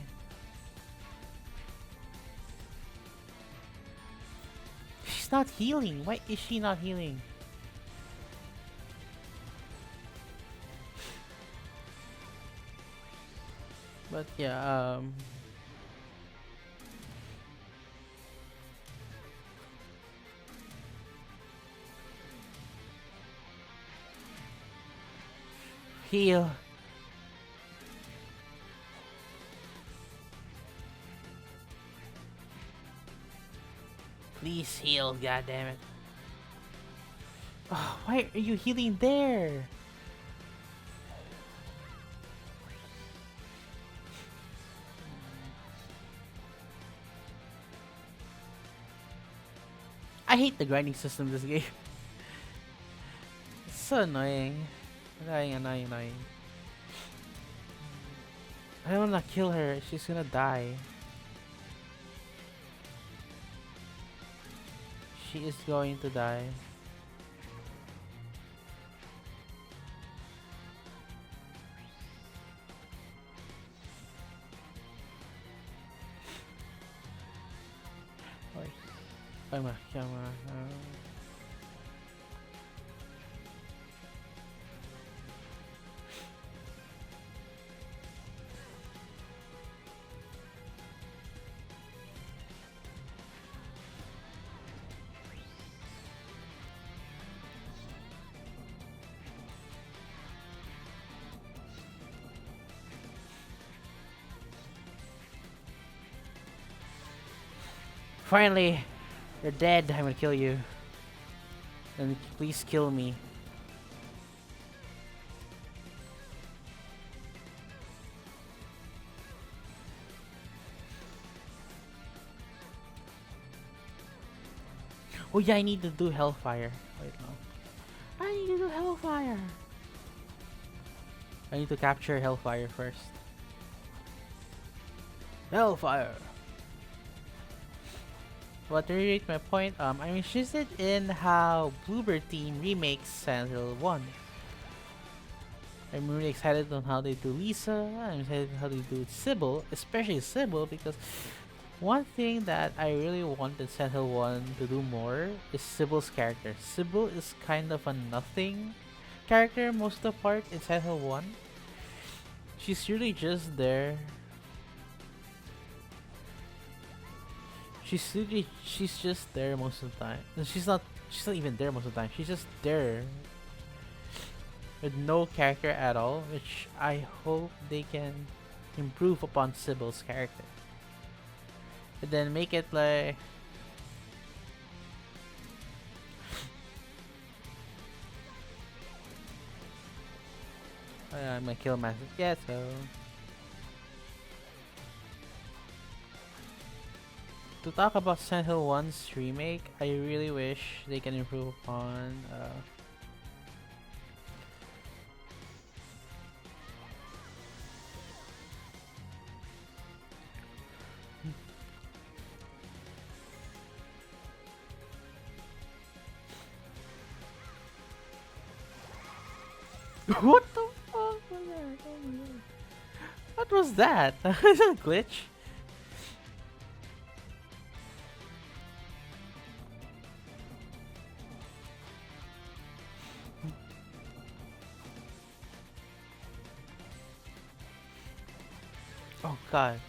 She's not healing. Why is she not healing? But yeah, heal. Please heal, goddammit. Oh, why are you healing there? I hate the grinding system in this game. It's so annoying. Annoying. I don't wanna kill her, she's gonna die. She is going to die. Come on. Finally, you're dead. I'm gonna kill you. And please kill me. Oh yeah, I need to do Hellfire. Wait, no. I need to do Hellfire. I need to capture Hellfire first. Hellfire. But to reiterate my point, I'm interested in how Bloober Team remakes Silent Hill 1. I'm really excited on how they do Lisa. I'm excited on how they do Sybil, especially Sybil, because one thing that I really wanted Silent Hill 1 to do more is Sybil's character. Sybil is kind of a nothing character most of the part in Silent Hill 1. She's really just there. She's just there most of the time. No, she's not even there most of the time. She's just there with no character at all, which I hope they can improve upon Sybil's character. And then make it like I'm gonna kill myself. Yeah, so to talk about Silent Hill 1's remake, I really wish they can improve upon what the fuck was that? Oh my god. What was that? Is that a glitch? Oh god.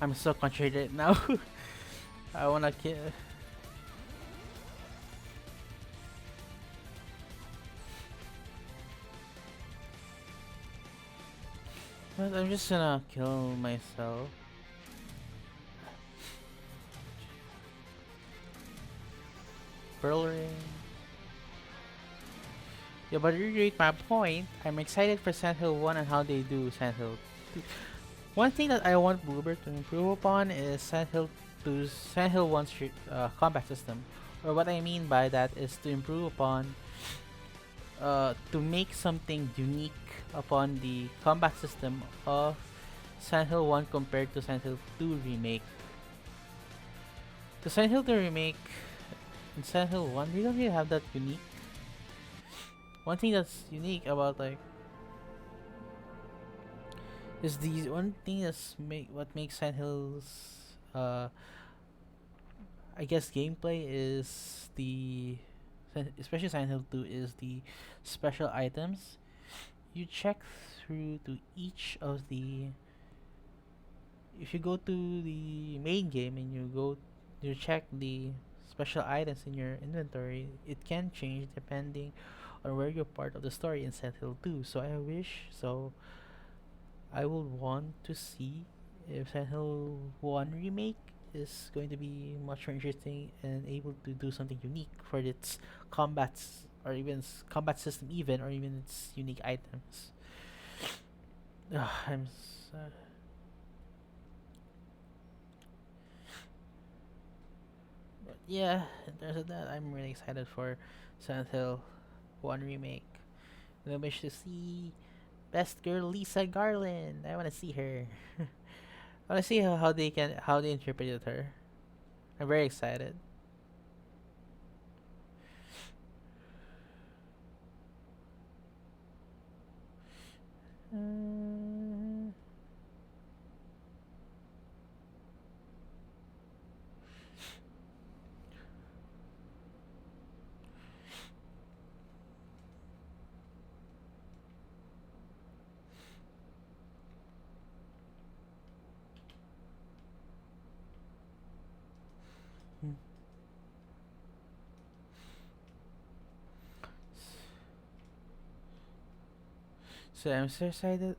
I'm so concentrated now. I wanna kill. But I'm just gonna kill myself. Pearl ring. Yeah, but you reiterate my point. I'm excited for Sand Hill 1 and how they do Sand Hill 2. One thing that I want Bluebird to improve upon is Sand Hill 2's Sand Hill 1's combat system. Or what I mean by that is to improve upon, to make something unique upon the combat system of Sand Hill 1 compared to Sand Hill 2 remake. The Sand Hill 2 remake and Sand Hill 1, they don't really have that unique. One thing that's unique about like is the one thing that's what makes Sand Hill's I guess gameplay is especially Silent Hill 2 is the special items. You check through to each of the if you go to the main game and you check the special items in your inventory, it can change depending on where you're part of the story in Silent Hill 2. I will want to see if Silent Hill 1 remake is going to be much more interesting and able to do something unique for its combats or even combat system or even its unique items. Ugh, but yeah, in terms of that, I'm really excited for Silent Hill 1 remake. And I wish to see best girl Lisa Garland. I want to see her. I want to see how they interpreted her. I'm very excited. Uh, hmm. So I'm so excited.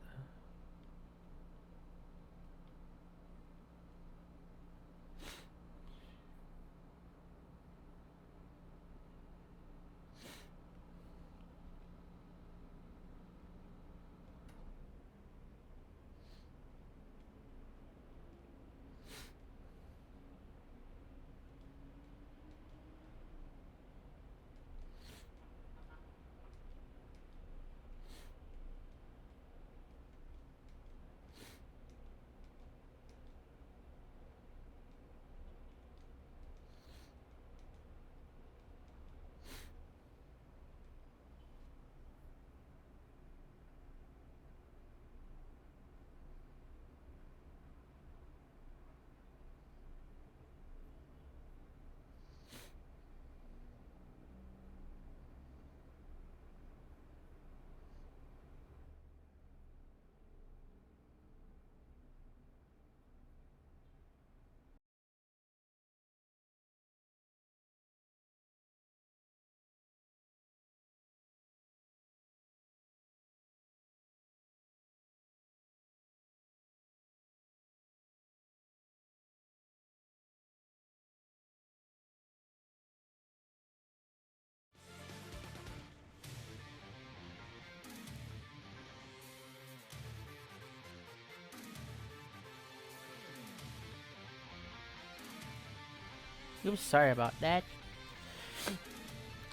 Oops, sorry about that.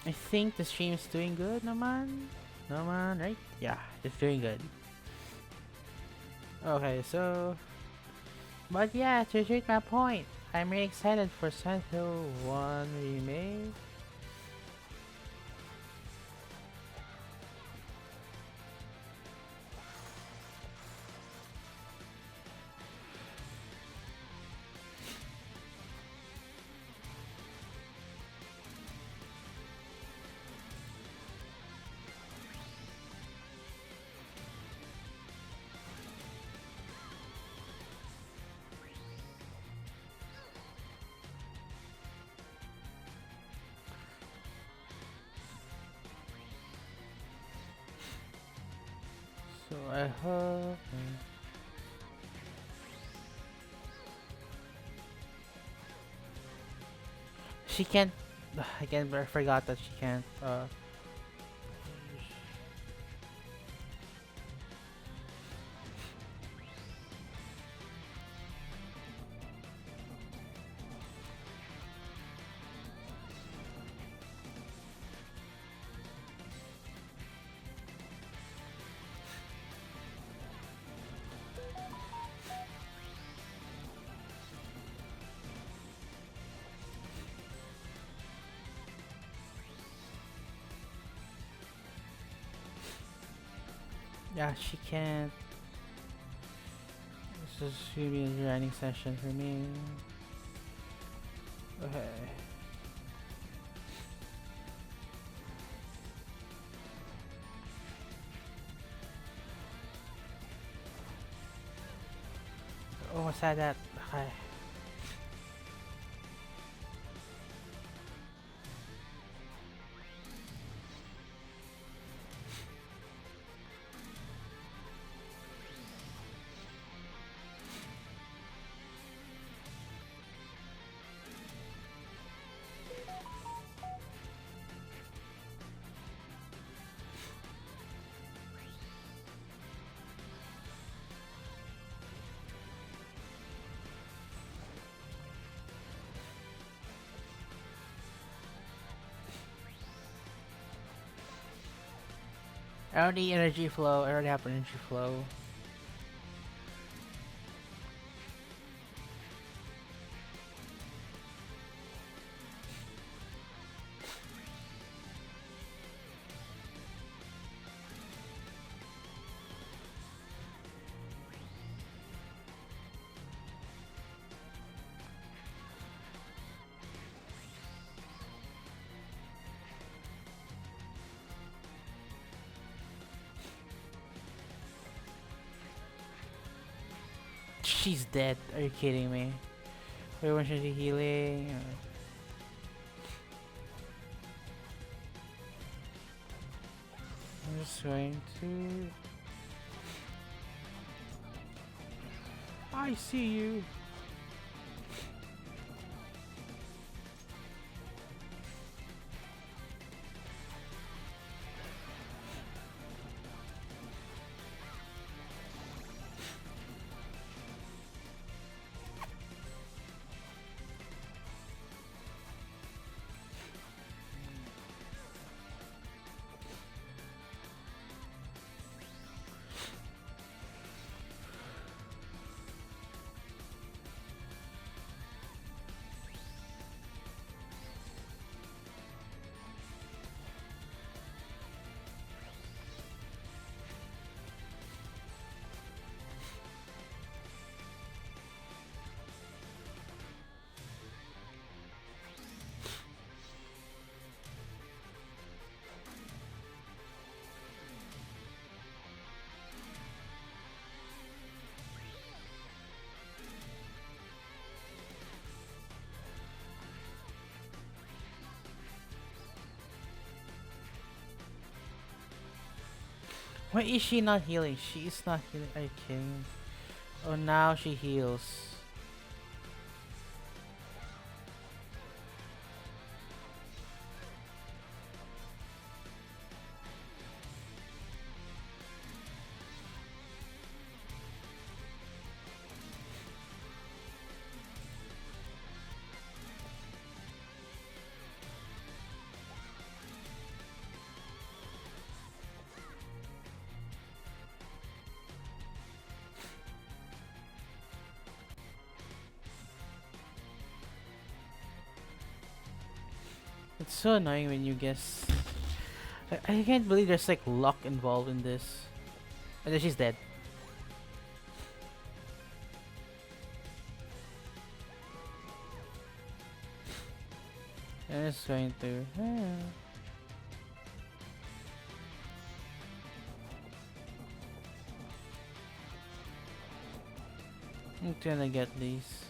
I think the stream's doing good, Naman. Naman, right? Yeah, it's doing good. Okay, so but yeah, to reiterate my point, I'm really excited for Silent Hill 1 remake. I hope. She can't. I forgot that she can't. Yeah, she can't. This is gonna be a grinding session for me. Okay. Almost had that. Okay. I already energy flow. I already have energy flow. She's dead. Are you kidding me? Wait, when should she healing? I'm just going to. I see you. Why is she not healing? She is not healing. Are you kidding? Oh, now she heals. It's so annoying when you guess. I can't believe there's like luck involved in this. And then she's dead. And it's going to. I'm gonna get these.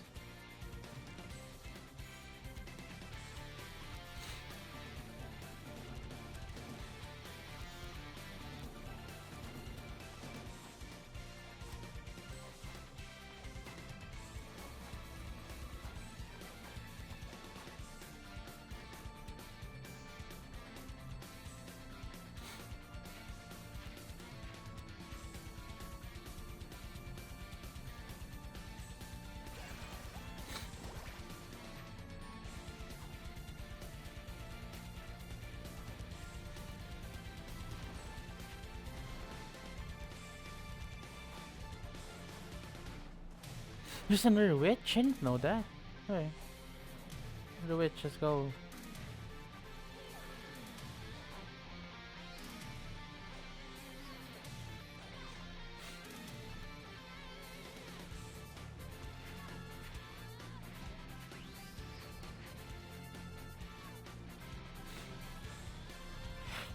There's another witch? I didn't know that. Okay. The witch, let's go.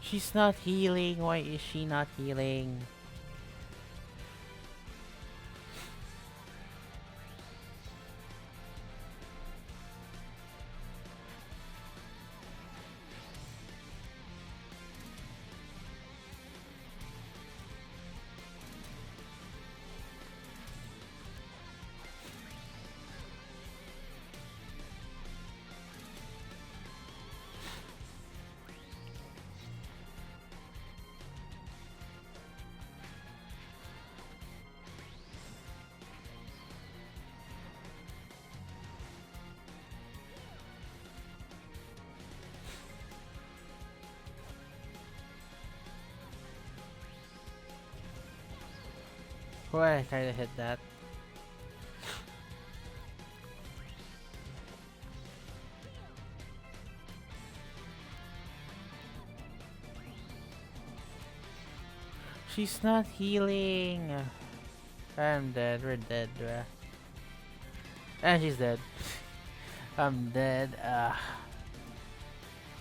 She's not healing. Why is she not healing? Why I kinda hit that? She's not healing. I'm dead. We're dead, bruh. And she's dead. I'm dead.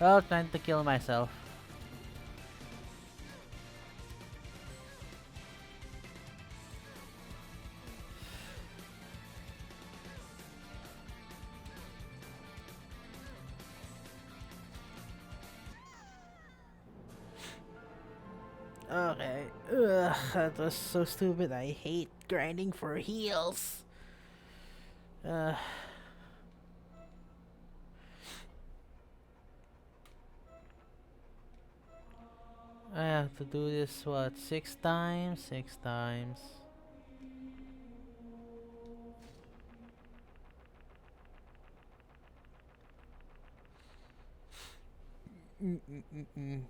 Well, time to kill myself. Okay. Ugh, that was so stupid. I hate grinding for heals. Uh, I have to do this, what, 6 times? 6 times. Mm-mm-mm-mm.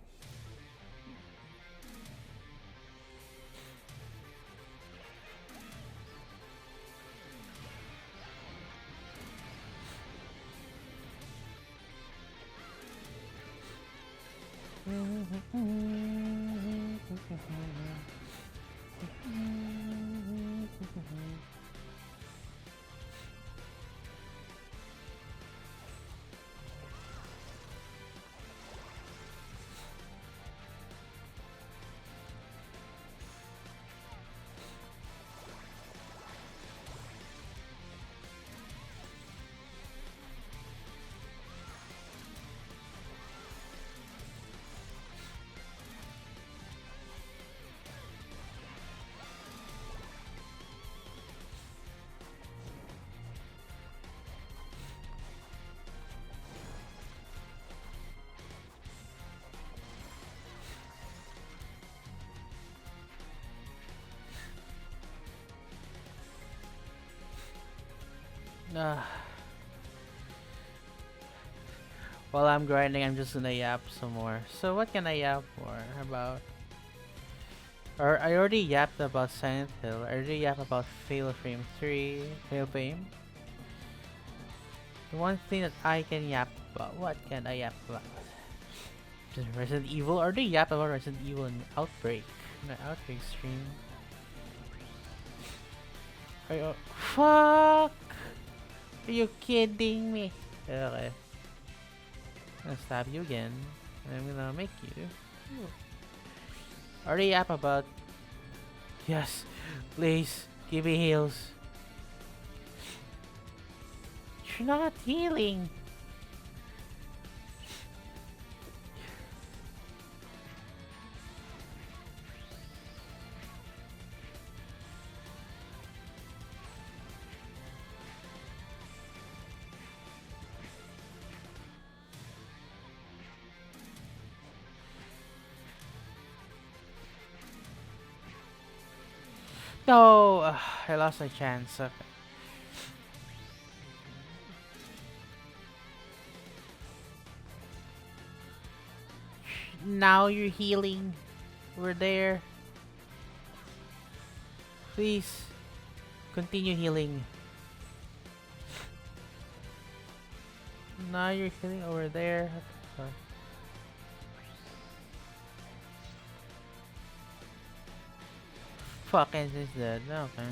Ah. While I'm grinding, I'm just gonna yap some more. So what can I yap more about? Or I already yapped about Silent Hill. I already yapped about Fatal Frame 3, Fatal Frame. The one thing that I can yap about. What can I yap about? Just Resident Evil. I already yapped about Resident Evil and Outbreak. The Outbreak stream. Fuck! Are you kidding me? Okay. I'm gonna stab you again. And I'm gonna make you. Already yap about. Yes, please give me heals. You're not healing. No, I lost my chance. Okay. Now you're healing. We're there. Please continue healing. Now you're healing over there. What the fuck is this dead? Okay.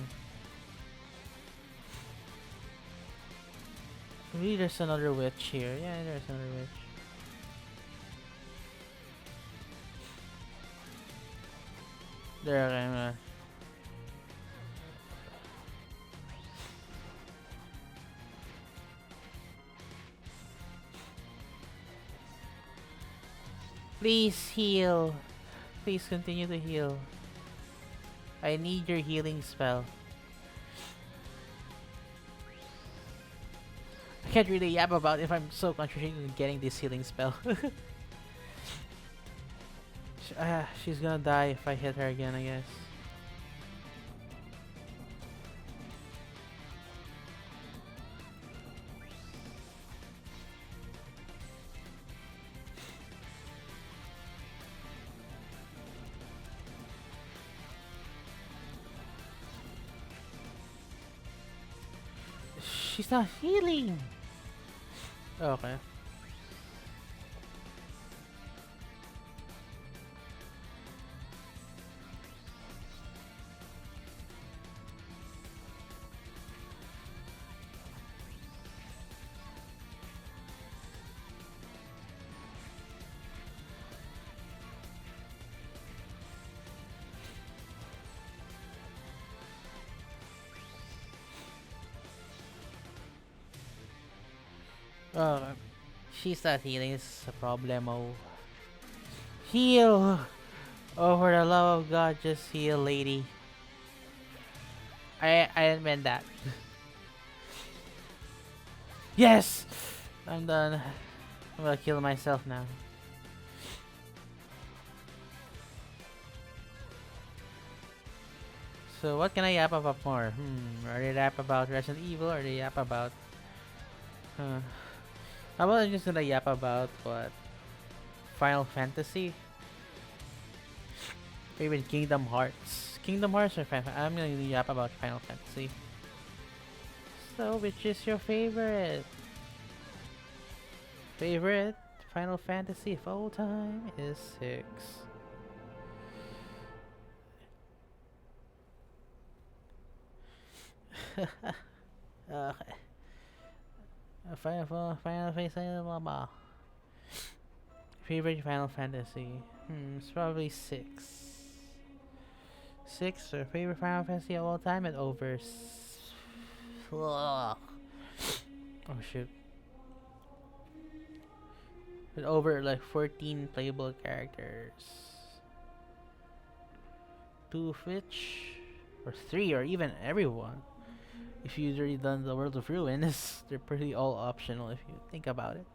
Maybe there's another witch here. Yeah, there's another witch. There, okay. Please heal. Please continue to heal. I need your healing spell. I can't really yap about if I'm so concentrated in getting this healing spell. She's gonna die if I hit her again, I guess. She's not healing! Okay. She's not healing, it's a problemo. Heal! Oh, for the love of God, just heal, lady. I didn't mean that. Yes! I'm done. I'm gonna kill myself now. So what can I yap about more? Are they yap about Resident Evil or are they yap about... How about I'm just gonna yap about what? Final Fantasy? Or even Kingdom Hearts? Kingdom Hearts or Final Fantasy? I'm gonna yap about Final Fantasy. So which is your favorite? Favorite Final Fantasy of all time is 6. Okay. Final Fantasy, blah blah. Favorite Final Fantasy? It's probably 6. 6 or favorite Final Fantasy of all time and over. Oh shoot. With over like 14 playable characters. 2 of which, or 3, or even everyone. If you've already done the World of Ruins, they're pretty all optional if you think about it.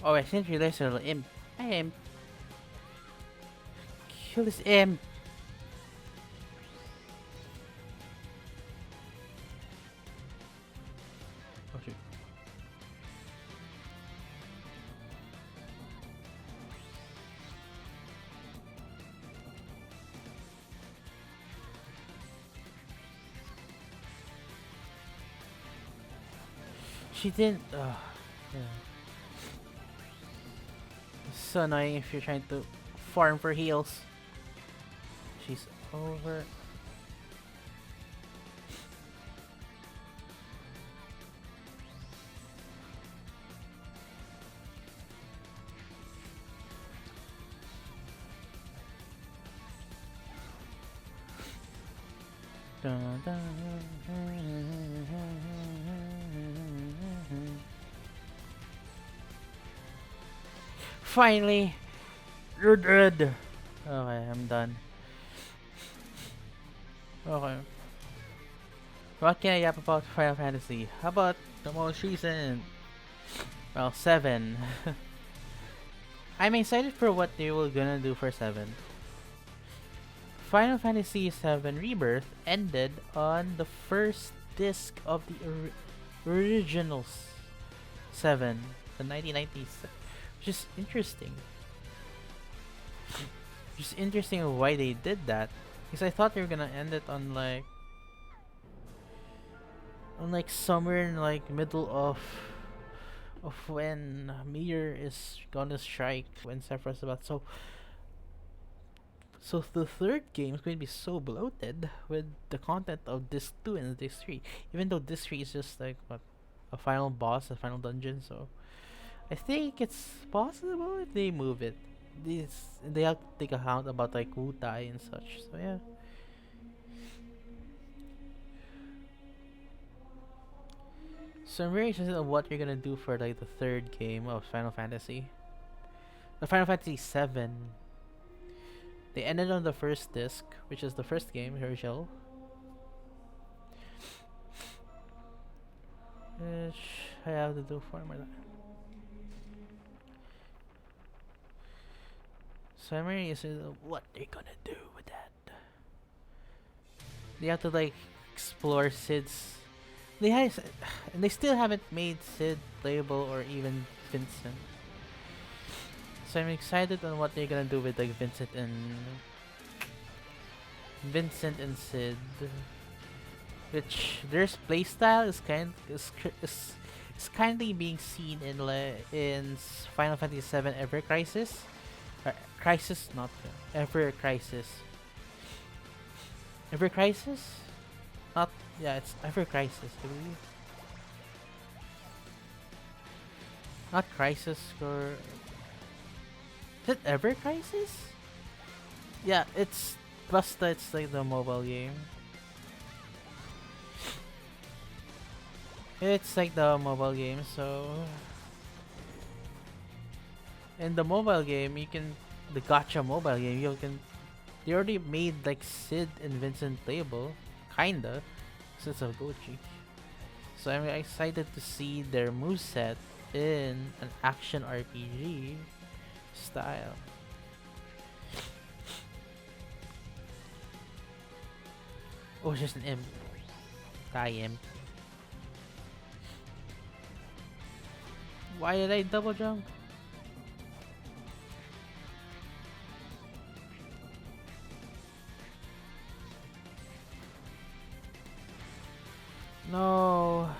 Oh, I sent you this little imp. Hi, imp. Kill this imp. Oh shoot. She didn't. Yeah. It's so annoying if you're trying to farm for heals. She's over. Dun, dun, finally! Red. Okay, I'm done. Okay. What can I yap about Final Fantasy? How about the most recent? Well, 7. I'm excited for what they were gonna do for 7. Final Fantasy 7 Rebirth ended on the first disc of the original 7, the 1990s, which is interesting. Just interesting why they did that, because I thought they were gonna end it on like somewhere in like middle of when Mir is gonna strike, when Sephiroth's about. So the third game is going to be so bloated with the content of Disc 2 and Disc 3. Even though Disc 3 is just like what, a final boss, a final dungeon. So I think it's possible if they move it. They have to take account about like Wutai and such. So yeah. So I'm very interested in what you're gonna do for like the third game of Final Fantasy. The Final Fantasy 7. They ended on the first disc, which is the first game, Herschel. Which I have to do for more. So I'm very interested in what they're gonna do with that. They have to like explore Sid's. And they still haven't made Sid playable or even Vincent. So I'm excited on what they're gonna do with like Vincent and Sid, which their playstyle is kindly being seen in Final Fantasy 7 Ever Crisis. Crisis, not Ever Crisis. Ever Crisis? Not, yeah, it's Ever Crisis, I believe. Not Crisis or is it Ever Crisis? Yeah, it's Basta, it's like the mobile game. It's like the mobile game, so in the mobile game the gacha mobile game, they already made like Sid and Vincent playable, kinda, since of Gochi. So I'm excited to see their moveset in an action RPG style. Oh, it's just an imp. Die imp. Why did I double jump? No.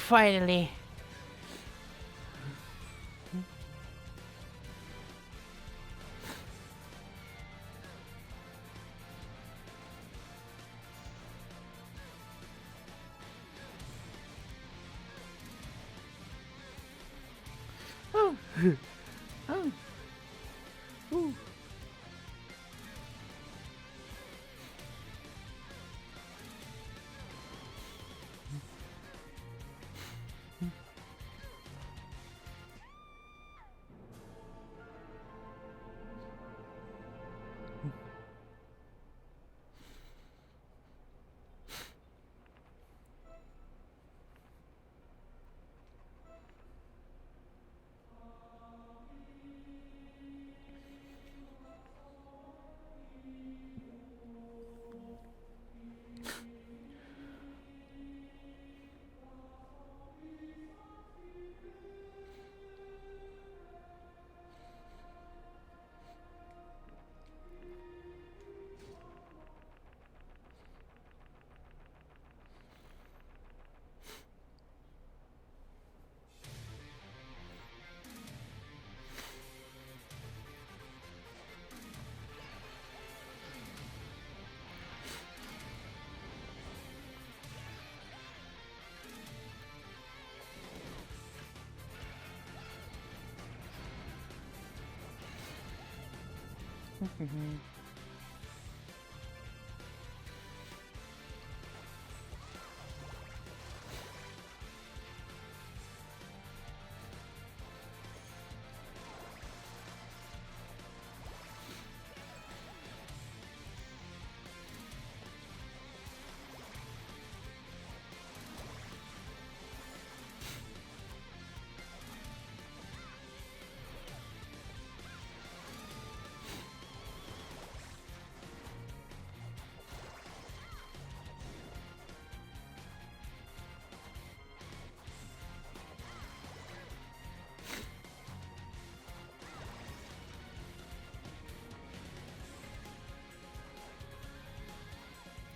Finally. Oh. Ooh.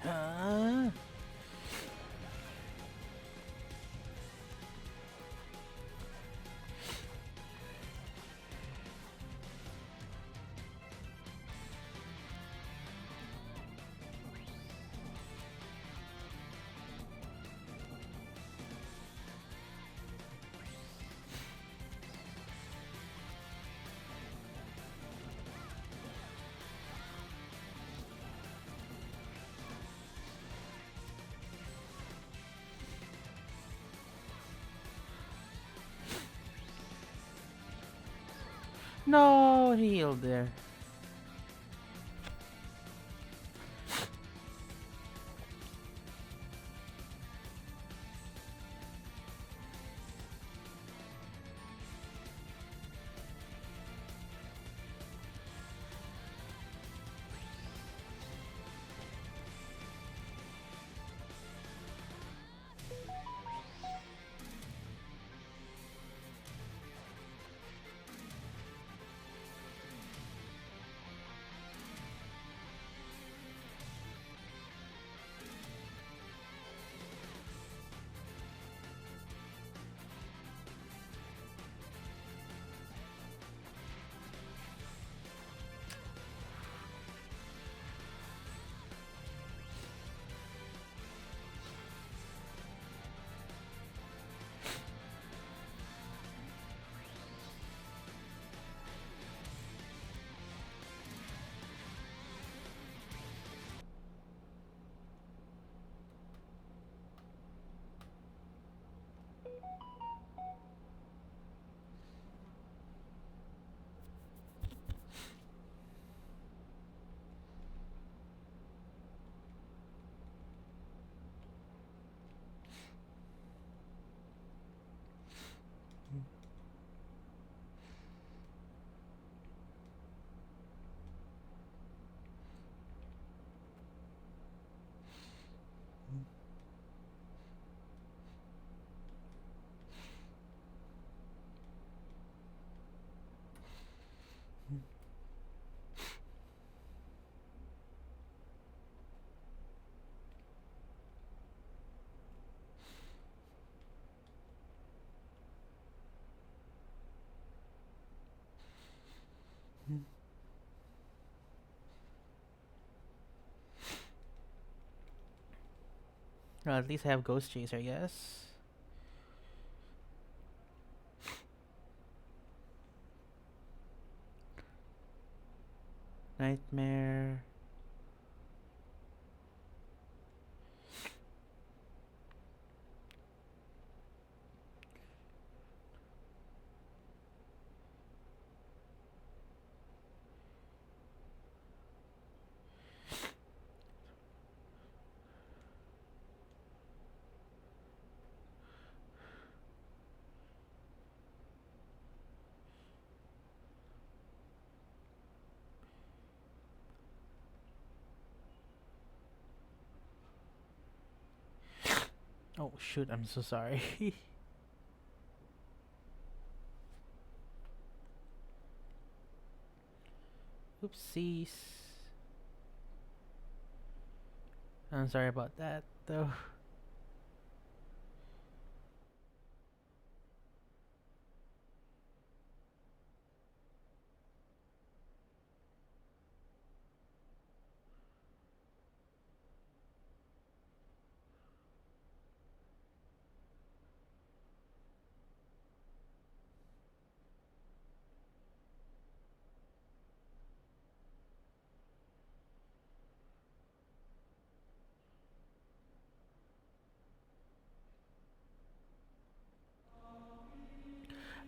Ah. No, he healed there. Well, at least I have Ghost Chaser, I guess. Nightmare. Oh shoot, I'm so sorry. Oopsies. I'm sorry about that though.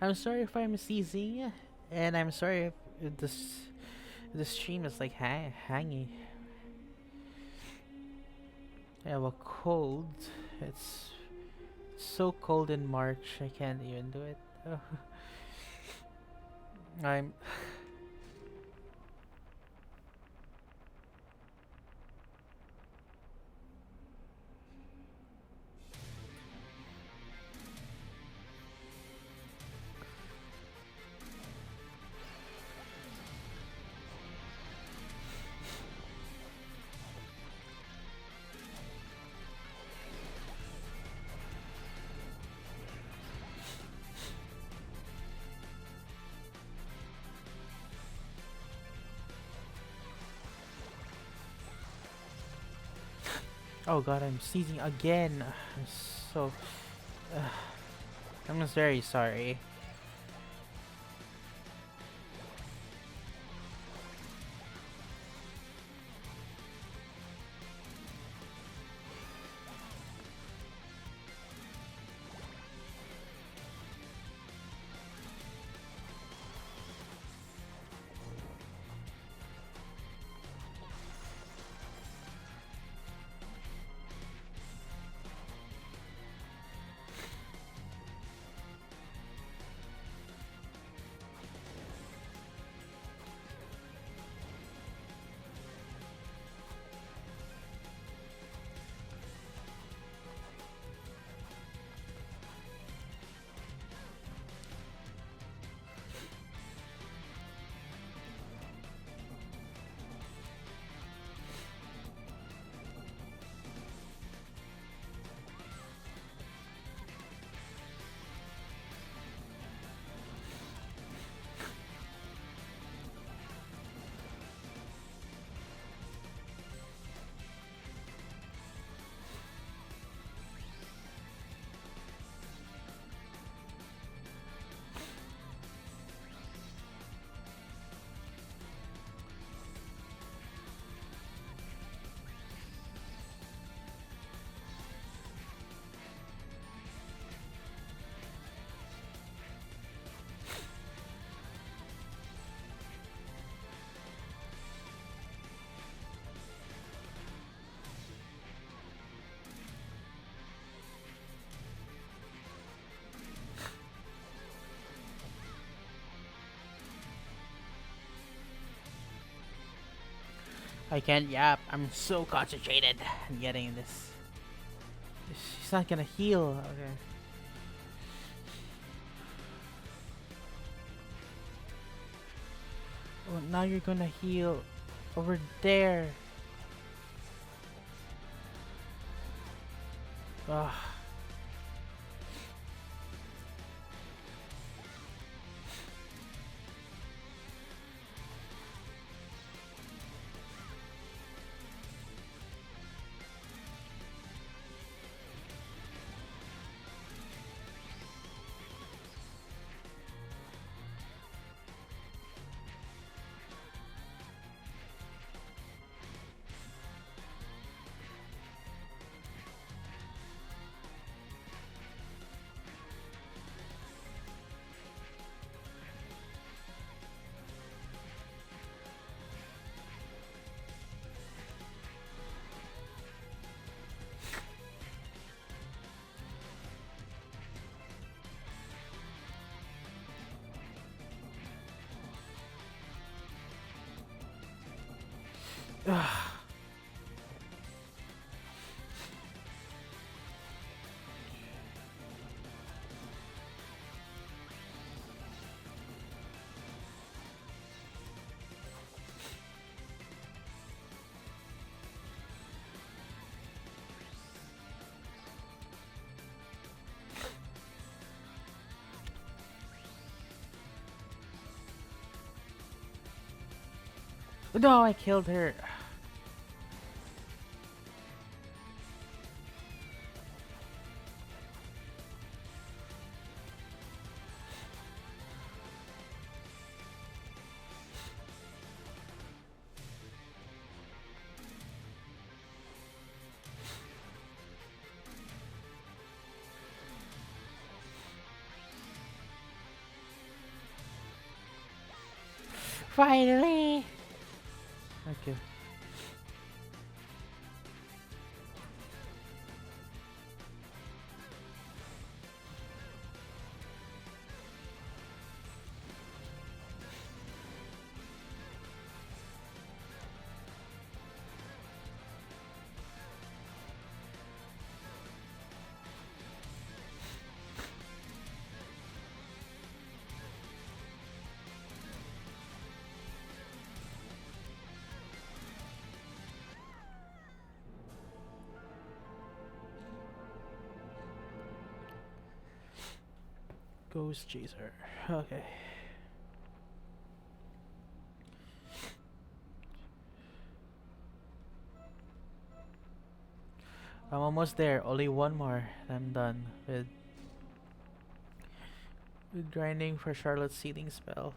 I'm sorry if I'm sneezing, and I'm sorry if this stream is like hangy. I have a cold. It's so cold in March. I can't even do it. I'm. Oh god, I'm sneezing again. I'm so. Uh, I'm just very sorry. I can't yap. I'm so concentrated on getting this. She's not gonna heal. Okay. Oh, now you're gonna heal over there. Ugh. No, I killed her. Finally! Okay. Ghost Chaser. Okay. I'm almost there. Only one more. I'm done with grinding for Charlotte's sealing spell.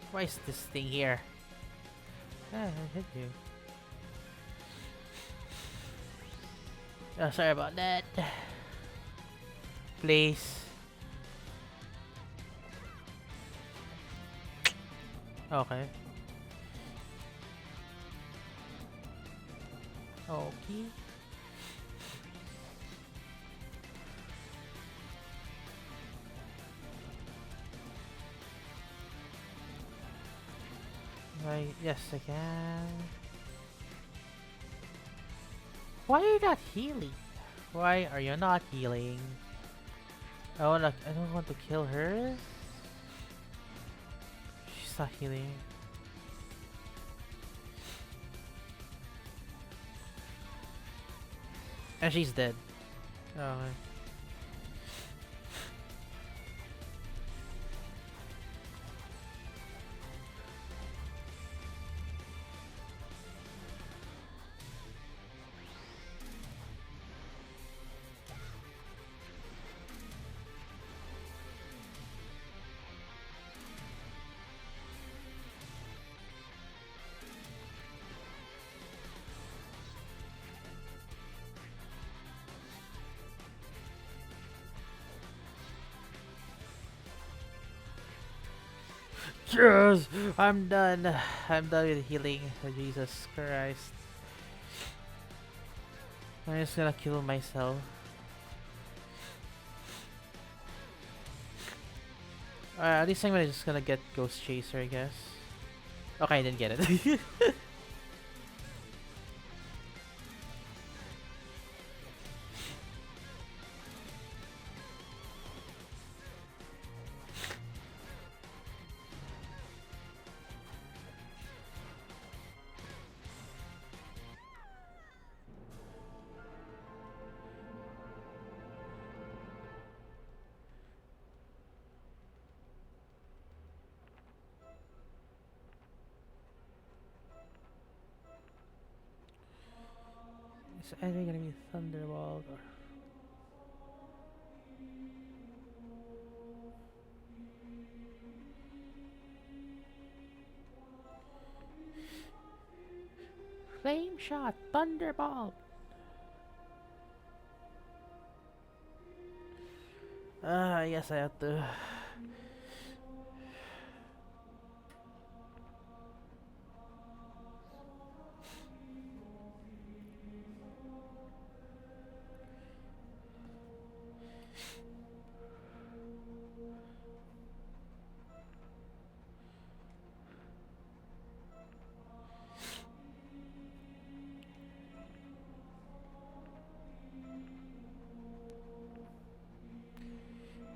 Why is this thing here? Ah, I hit you. Oh, sorry about that. Please. Okay. Okay. Right, yes I can. Why are you not healing? Why are you not healing? I don't want to kill her. She's not healing. And she's dead. Oh. Yes! I'm done. I'm done with healing. Oh, Jesus Christ. I'm just gonna kill myself. At least I'm just gonna get Ghost Chaser, I guess. Okay, I didn't get it. It's either gonna be Thunderbolt or Flame Shot, Thunderbolt. I guess I have to.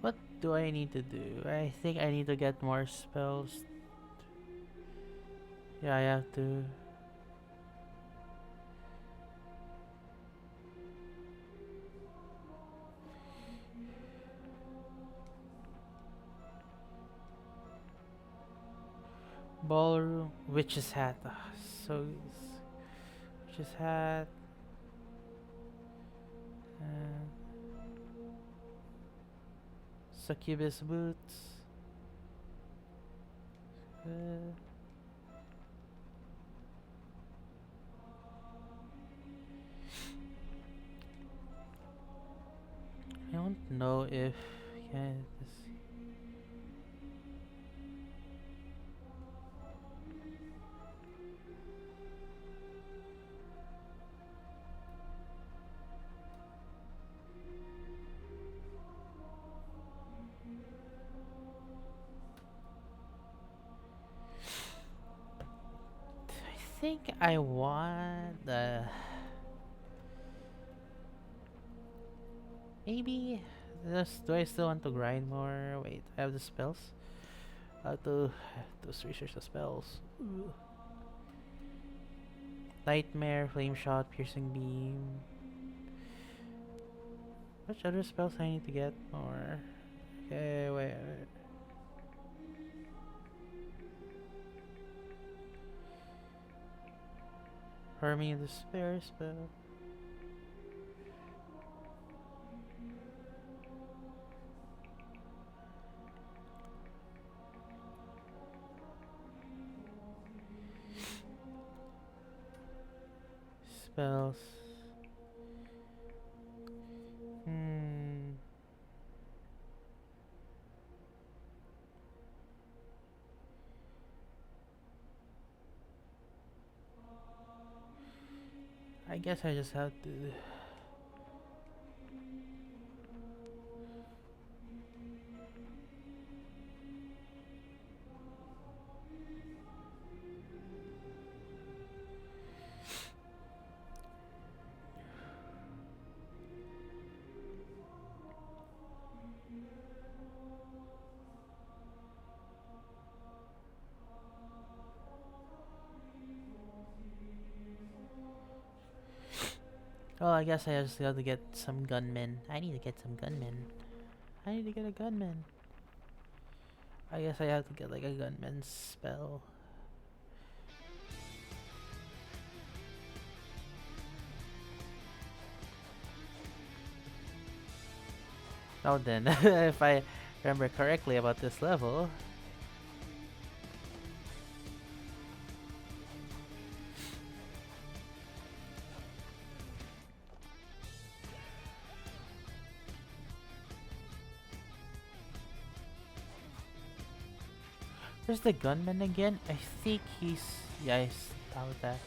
What do I need to do? I think I need to get more spells. Yeah, I have to. Ballroom, Witch's Hat. So, Witch's Hat. And Succubus Boots. Uh, I don't know if can this. I think I want the maybe. Do I still want to grind more? Wait, I have the spells. I have to research the spells. Ooh. Nightmare, Flame Shot, Piercing Beam. Which other spells I need to get more? Okay, wait. Harmony of Despair spell. Spells. Hmm. I guess I just have to. Oh, I guess I just got to get some gunmen. I need to get some gunmen. I need to get a gunman. I guess I have to get like a gunman spell. Now then, if I remember correctly about this level. Where's the gunman again? I think he's... Yeah, he's out there.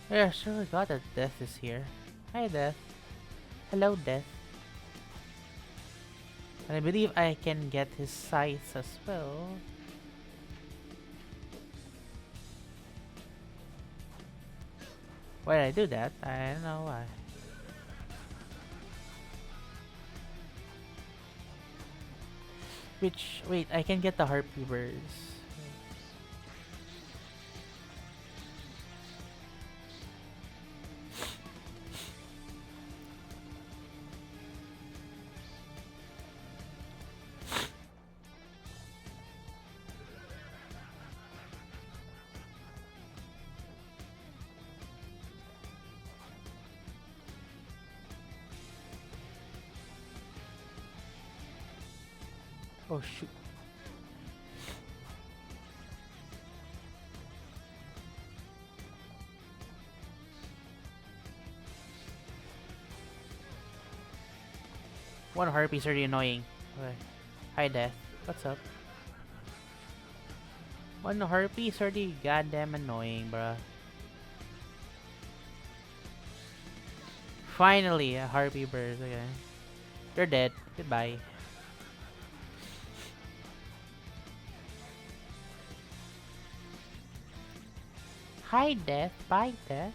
Yeah, sure forgot that Death is here. Hi, Death. Hello, Death. And I believe I can get his scythes as well. Why did I do that? I don't know why. Which, wait, I can get the harpy birds. Oh shoot. One harpy's already annoying. Okay. Hi Death. What's up? One harpy's already goddamn annoying, bruh. Finally, a harpy bird. Okay. You're dead. Goodbye. Hi Death. Bye Death.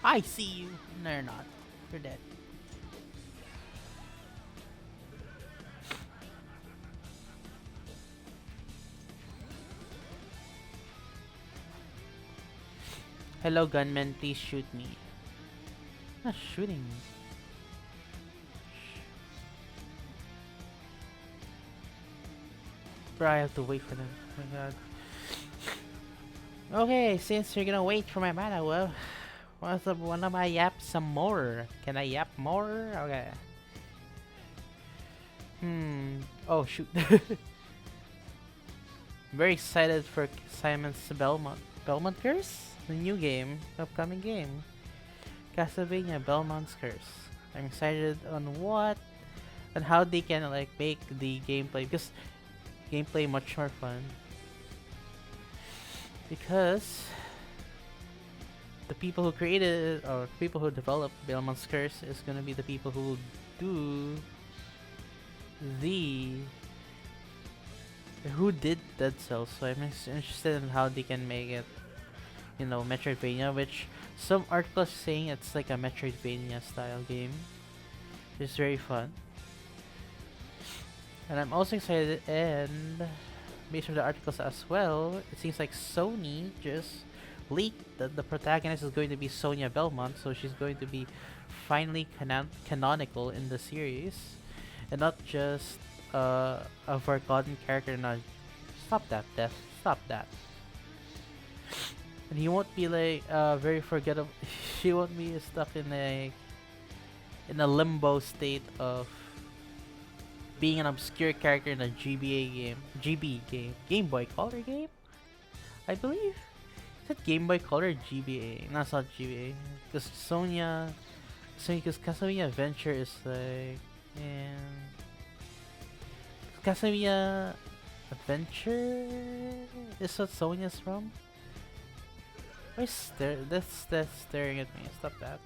I see you. No, you're not. You're dead. Hello gunman, please shoot me. Not shooting me. Bro, I have to wait for them. Oh my god. Okay, since you're gonna wait for my mana, well, one of my yap some more? Can I yap more? Okay. Oh shoot. Very excited for Simon's Belmont Curse? The new game, upcoming game. Castlevania Belmont's Curse. I'm excited on what and how they can like make the gameplay, because gameplay much more fun. Because the people who created or people who developed Belmont's Curse is gonna be the people who will do the who did Dead Cells. So I'm interested in how they can make it, you know, Metroidvania, which some articles saying it's like a Metroidvania style game. It's very fun. And I'm also excited, and based on the articles as well, it seems like Sony just leaked that the protagonist is going to be Sonia Belmont, so she's going to be finally canonical in the series, and not just a forgotten character. Now, stop that, Death. Stop that. And he won't be like very forgettable. She won't be stuck in a limbo state of being an obscure character in a Game Boy Color game, I believe. Is it Game Boy Color or GBA? No, it's not GBA. Because because Castlevania Adventure is like, Castlevania Adventure is what Sonya's from. Why that's staring at me? Stop that.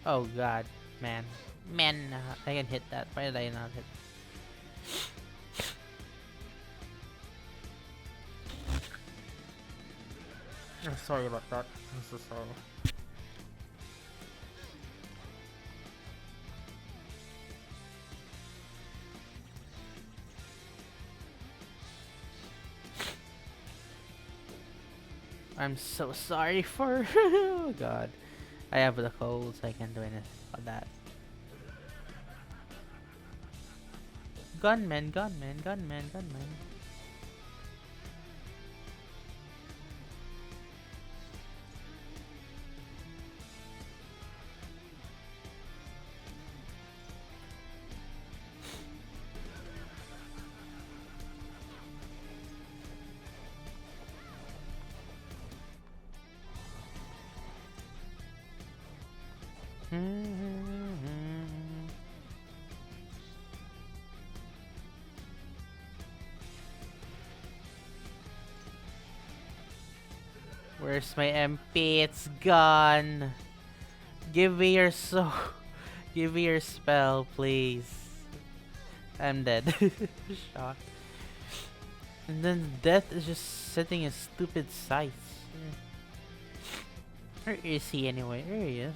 Oh god, man. I can hit that. Why did I not hit? I'm sorry about that. I'm so sorry. I'm so sorry for oh god. I have the cold, so I can't do anything about that. Gunman. Where's my MP? It's gone. Give me your soul. Give me your spell, please. I'm dead. Shocked. And then Death is just setting a stupid sights. Where is he anyway? There he is.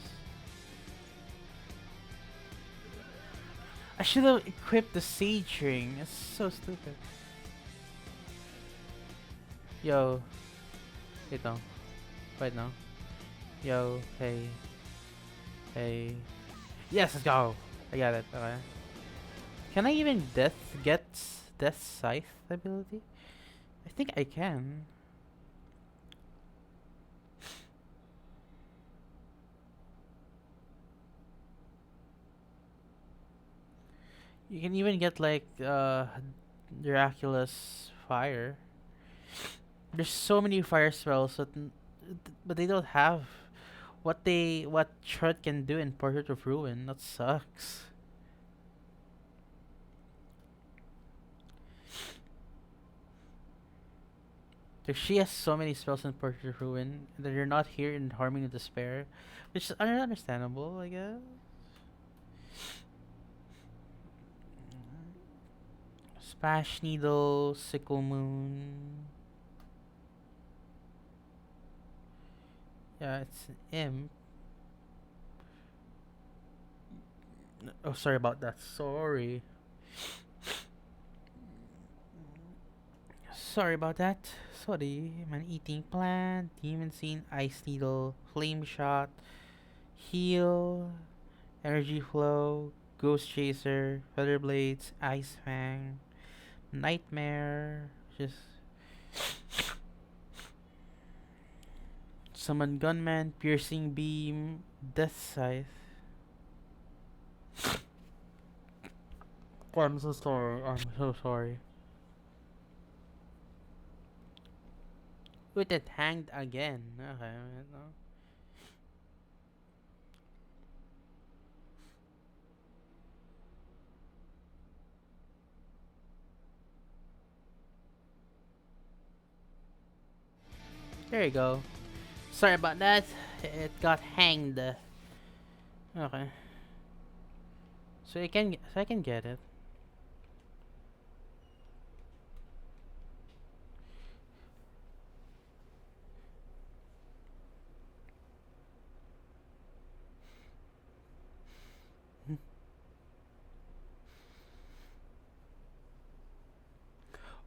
I should have equipped the Sage Ring. It's so stupid. Yo. Wait no. Wait no. Yo. Hey. Hey. Yes, let's go! I got it. Okay. Can I even get Death Scythe ability? I think I can. You can even get like Miraculous Fire. There's so many fire spells, but they don't have what Shred can do in Portrait of Ruin. That sucks. Like she has so many spells in Portrait of Ruin that you're not here in Harmony of Despair, which is understandable, I guess. Splash Needle, Sickle Moon. Yeah, it's an imp. Oh, sorry about that. Sorry. Sorry about that. Sorry. Man Eating Plant, Demon Scene, Ice Needle, Flame Shot, Heal, Energy Flow, Ghost Chaser, Feather Blades, Ice Fang, Nightmare, just Summon Gunman, Piercing Beam, Death Scythe. Oh, I'm so sorry. I'm so sorry. With it hanged again. Okay, no. There you go. Sorry about that. It got hanged. Okay. So I can get it.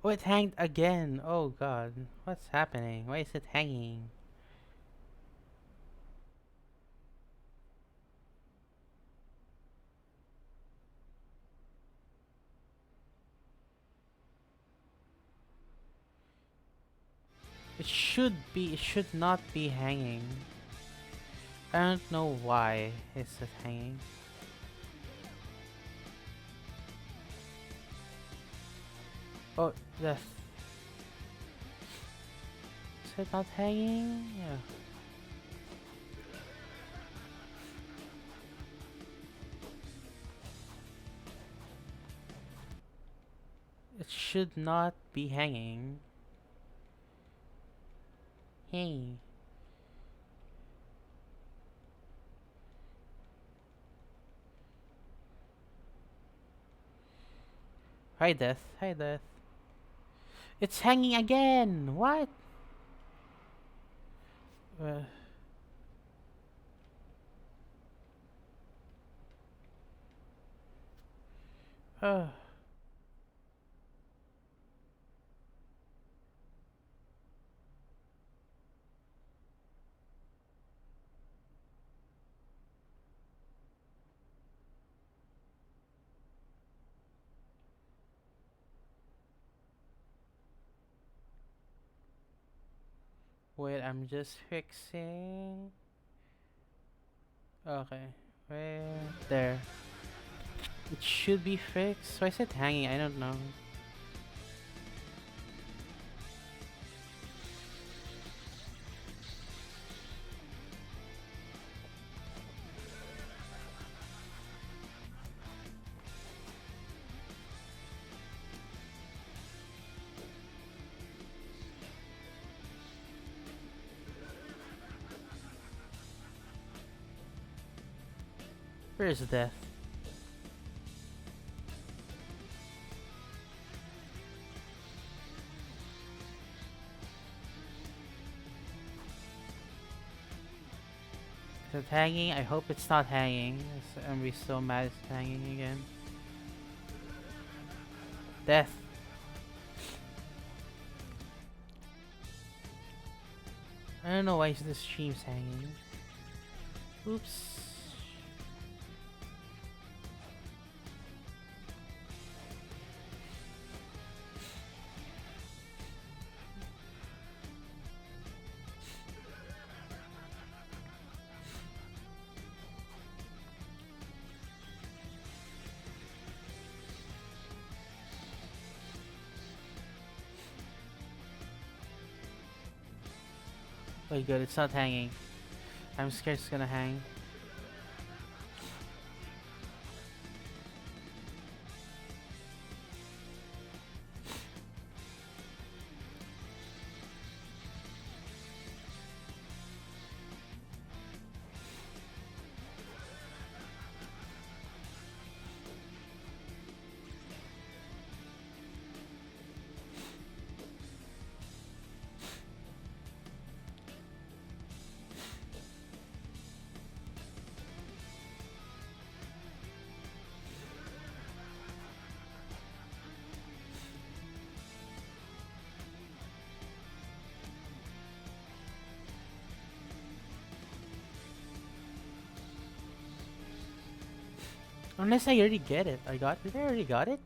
Oh, it hanged again. Oh god. What's happening? Why is it hanging? It should not be hanging. I don't know why it's it hanging. Oh, yes. Is it not hanging? Yeah. It should not be hanging. Hey. Hi, Death. Hi, Death. It's hanging again! What? Uh, uh. Wait, I'm just fixing. Okay. Wait, there. It should be fixed. Why is it hanging? I don't know. Where is Death? Is it hanging? I hope it's not hanging. I'm be so mad it's hanging again. Death. I don't know why this stream's hanging. Oops. Oh good, it's not hanging. I'm scared it's gonna hang. Unless I already get it. Did I already got it?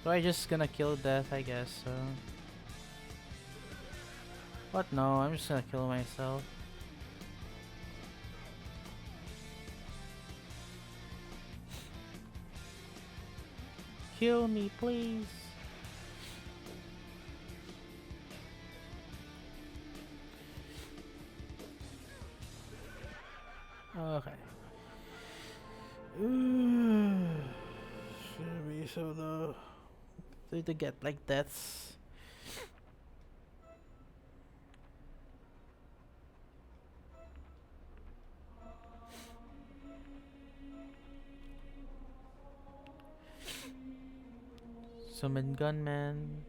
So I just gonna kill Death, I guess, so... What? No, I'm just gonna kill myself. Kill me, please! Okay. Shouldn't be so low. To get like deaths. Summon gunman.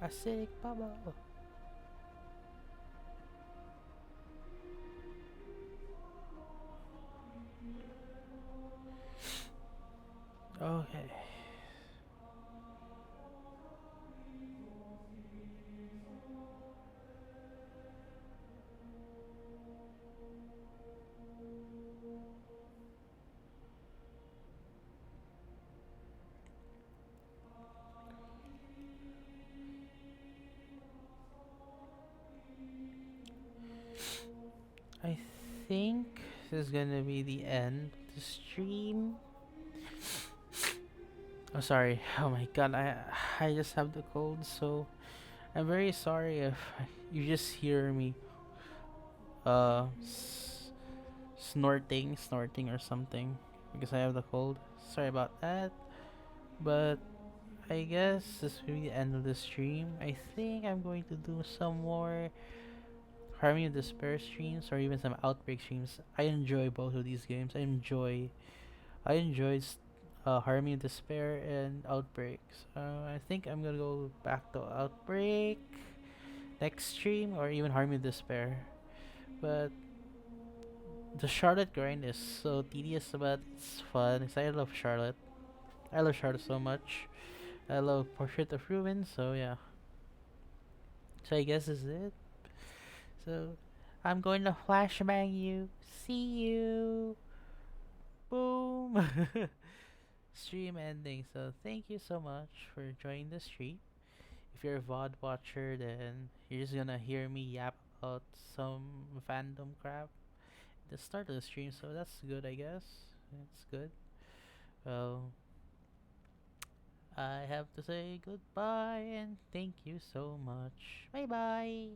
Acidic bubble. Okay. I think this is gonna be the end of the stream. Oh, sorry. Oh my god, I just have the cold, so I'm very sorry if you just hear me snorting or something because I have the cold. Sorry about that. But I guess this will be the end of the stream. I think I'm going to do some more Harmony of Despair streams or even some Outbreak streams. I enjoy both of these games. I enjoyed Harmony of Despair and Outbreak. So I think I'm gonna go back to Outbreak next stream or even Harmony of Despair. But the Charlotte grind is so tedious, but it's fun. 'Cause I love Charlotte. I love Charlotte so much. I love Portrait of Ruin, so yeah. So I guess this is it. So I'm going to flashbang you. See you. Boom. stream ending. So thank you so much for joining the stream. If you're a VOD watcher, then you're just gonna hear me yap about some fandom crap at the start of the stream. So that's good, I guess. It's good. Well, I have to say goodbye and thank you so much. Bye bye.